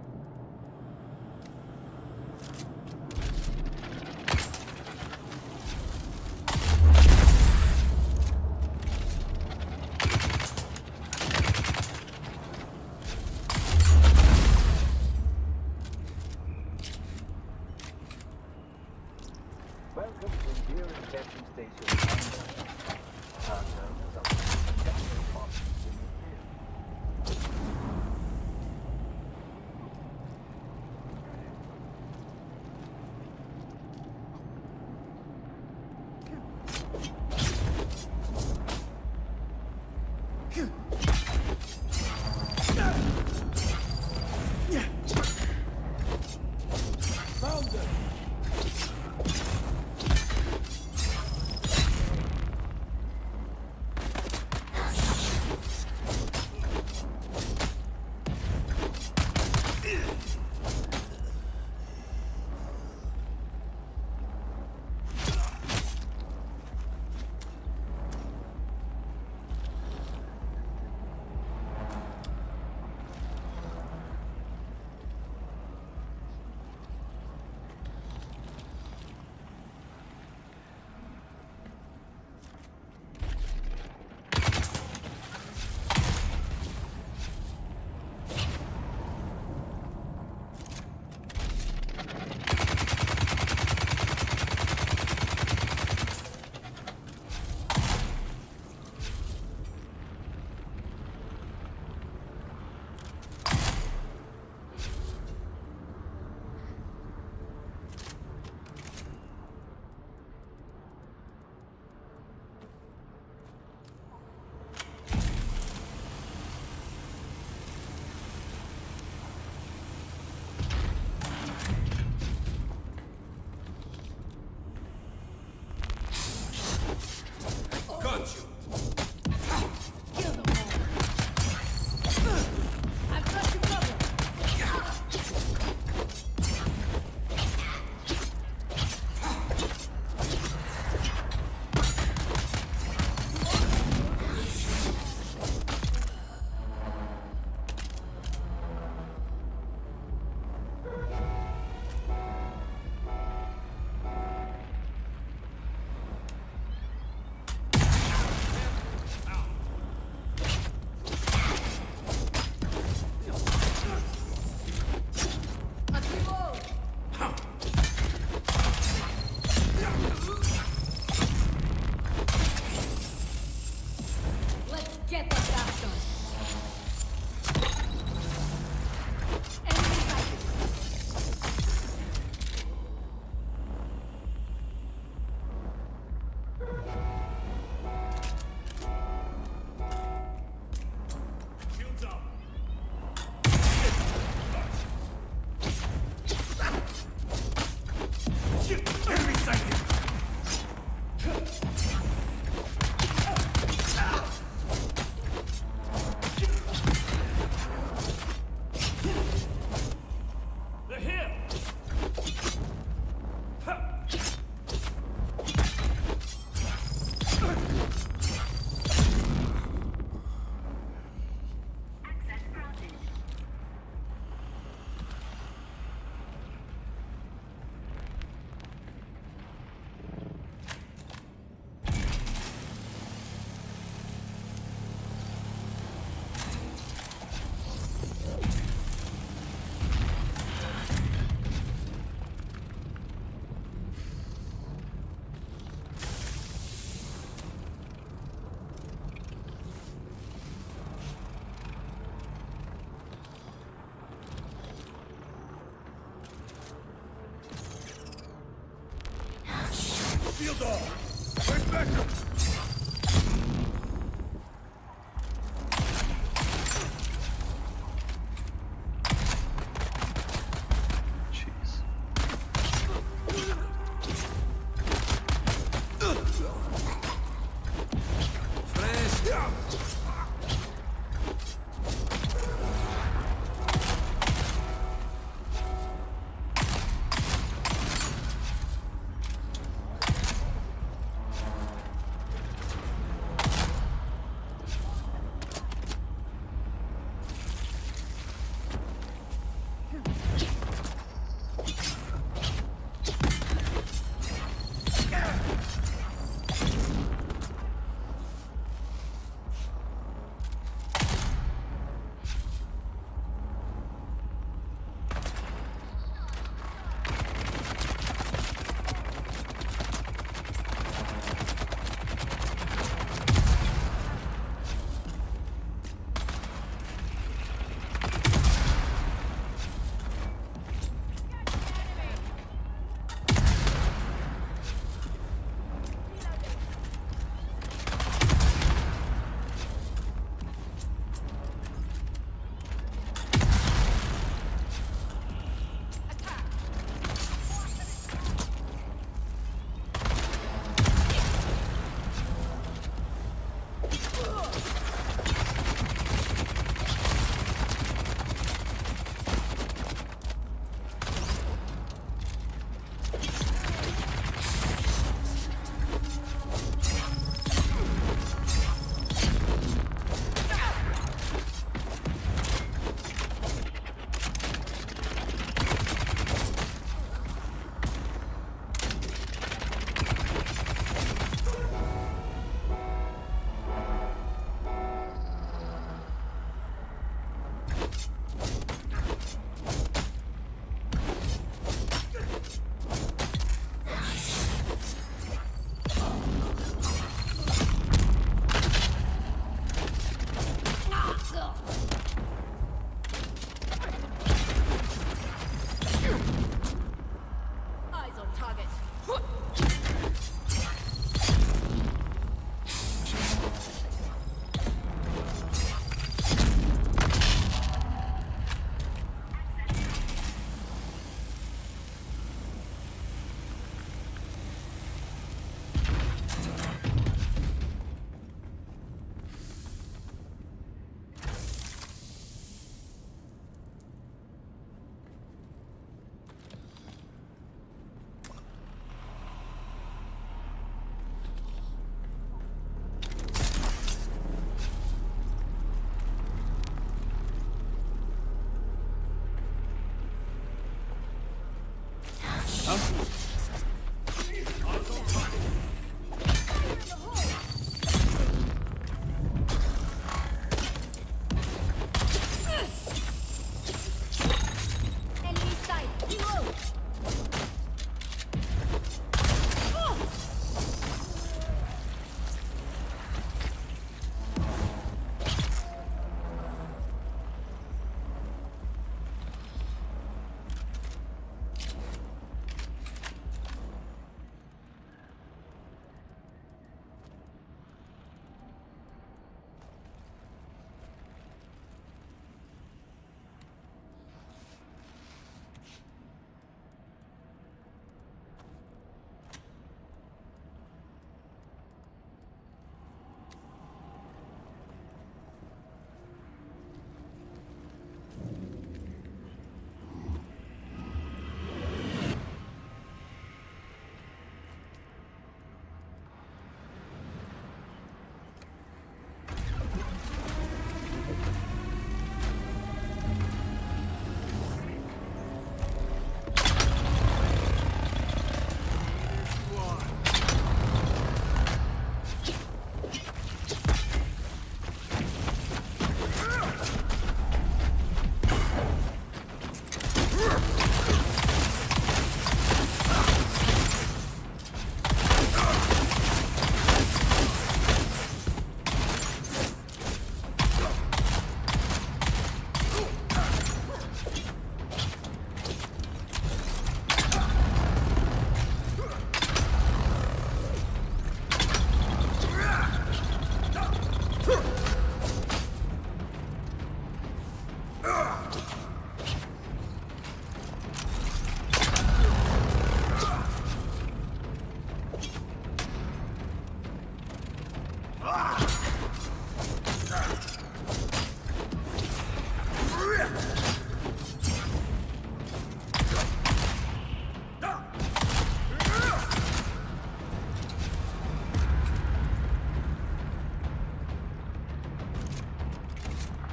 Todor! Bring backup! Jeez.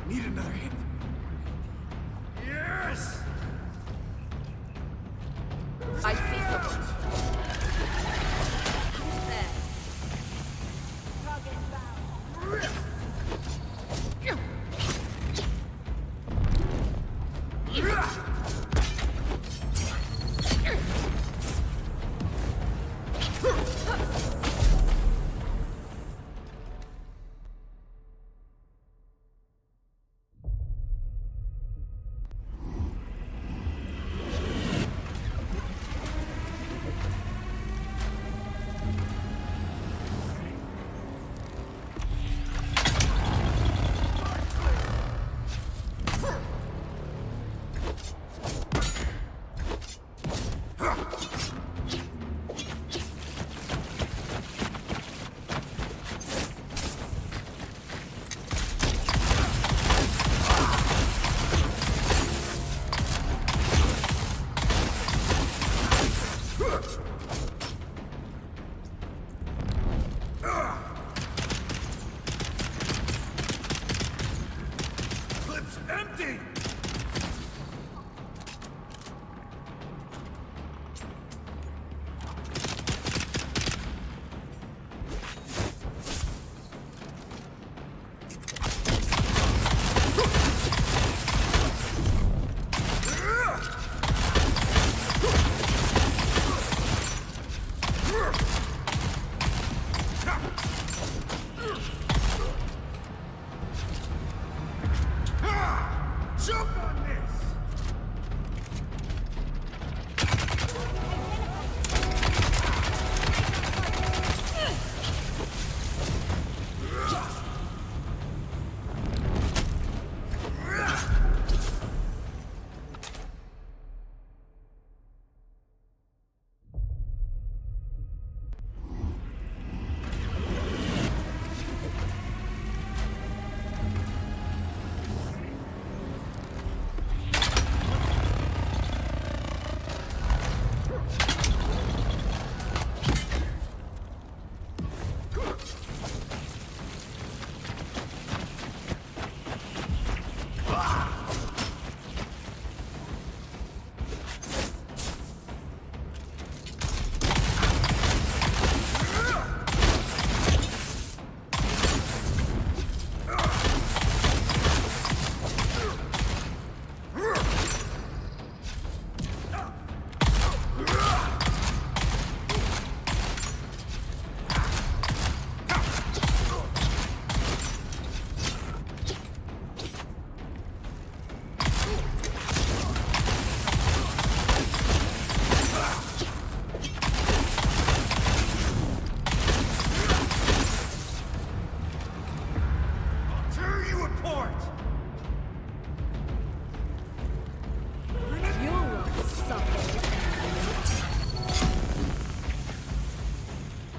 Need another hit. Yes! I see someone. Who's there? Target found. Clip's empty! Jump on this! Tear you apart! You will suffer.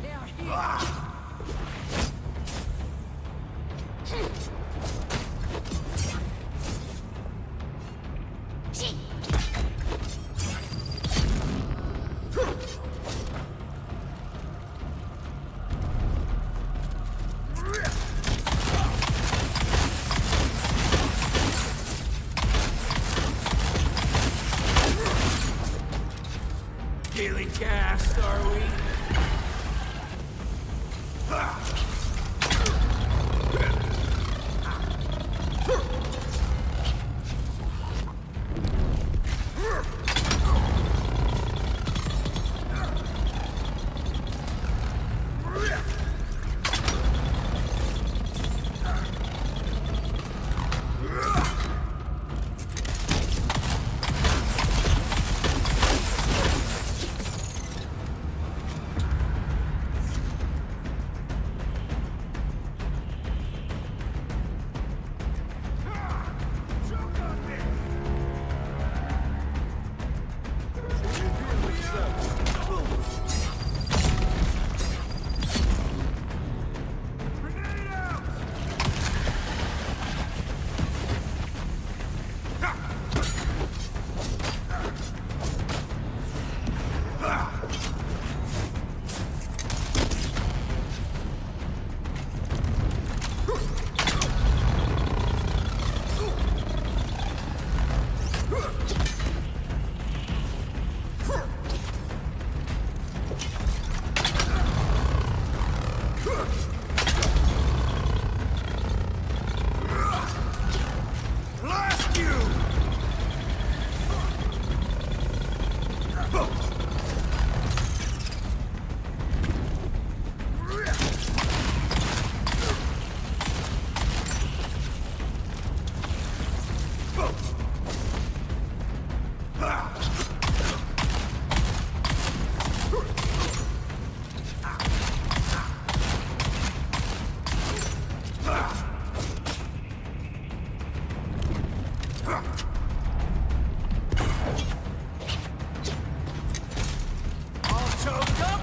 They are here. Daily cast, are we? All choked up?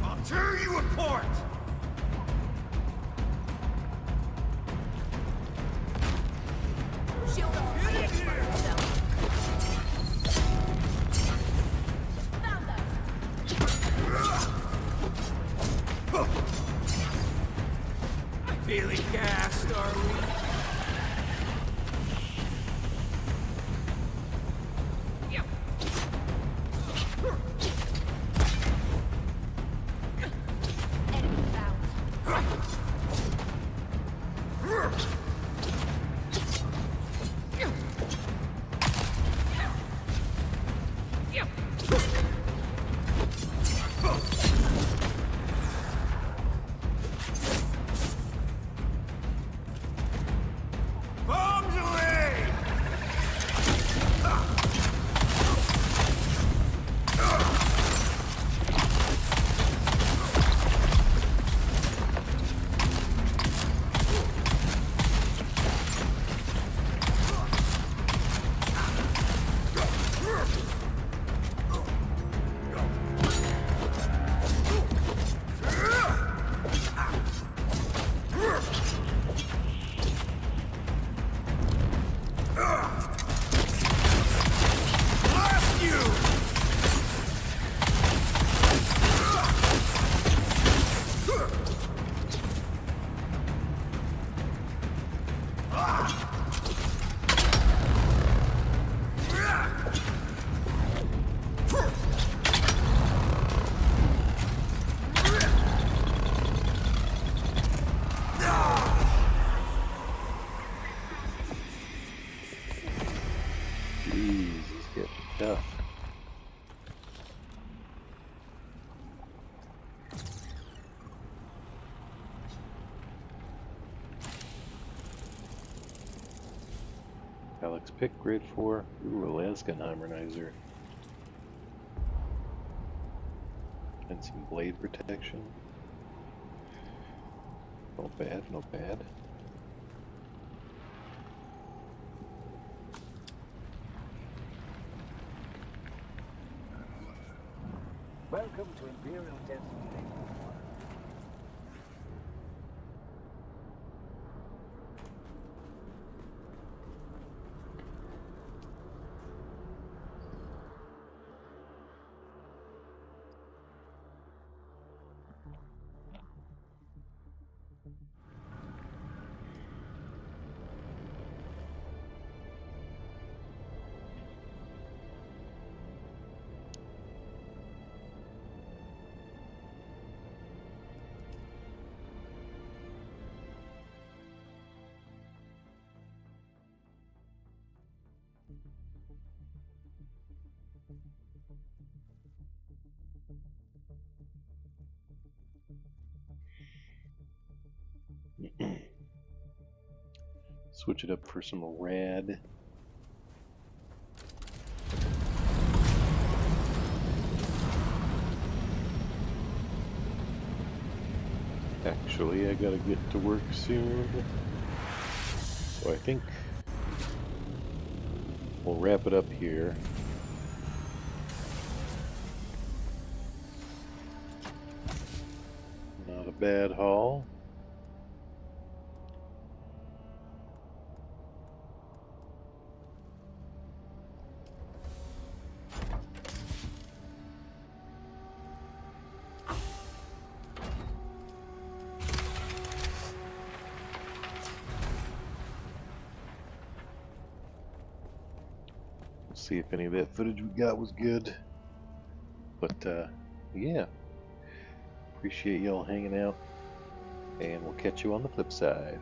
I'll tear you apart! Shield off my expert self. Found them. Feeling gassed, are we? Enemy found. Bombs away! Blast you! Jeez, it's getting tough. Alex pick grade 4. Ooh, Alaskan Harmonizer. And some blade protection. Not bad, not bad. Welcome to Imperial Testing Station. Switch it up for some rad. Actually, I gotta get to work soon. So I think we'll wrap it up here. Not a bad haul. See if any of that footage we got was good. But yeah, appreciate y'all hanging out, and we'll catch you on the flip side.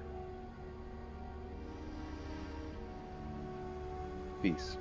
Peace.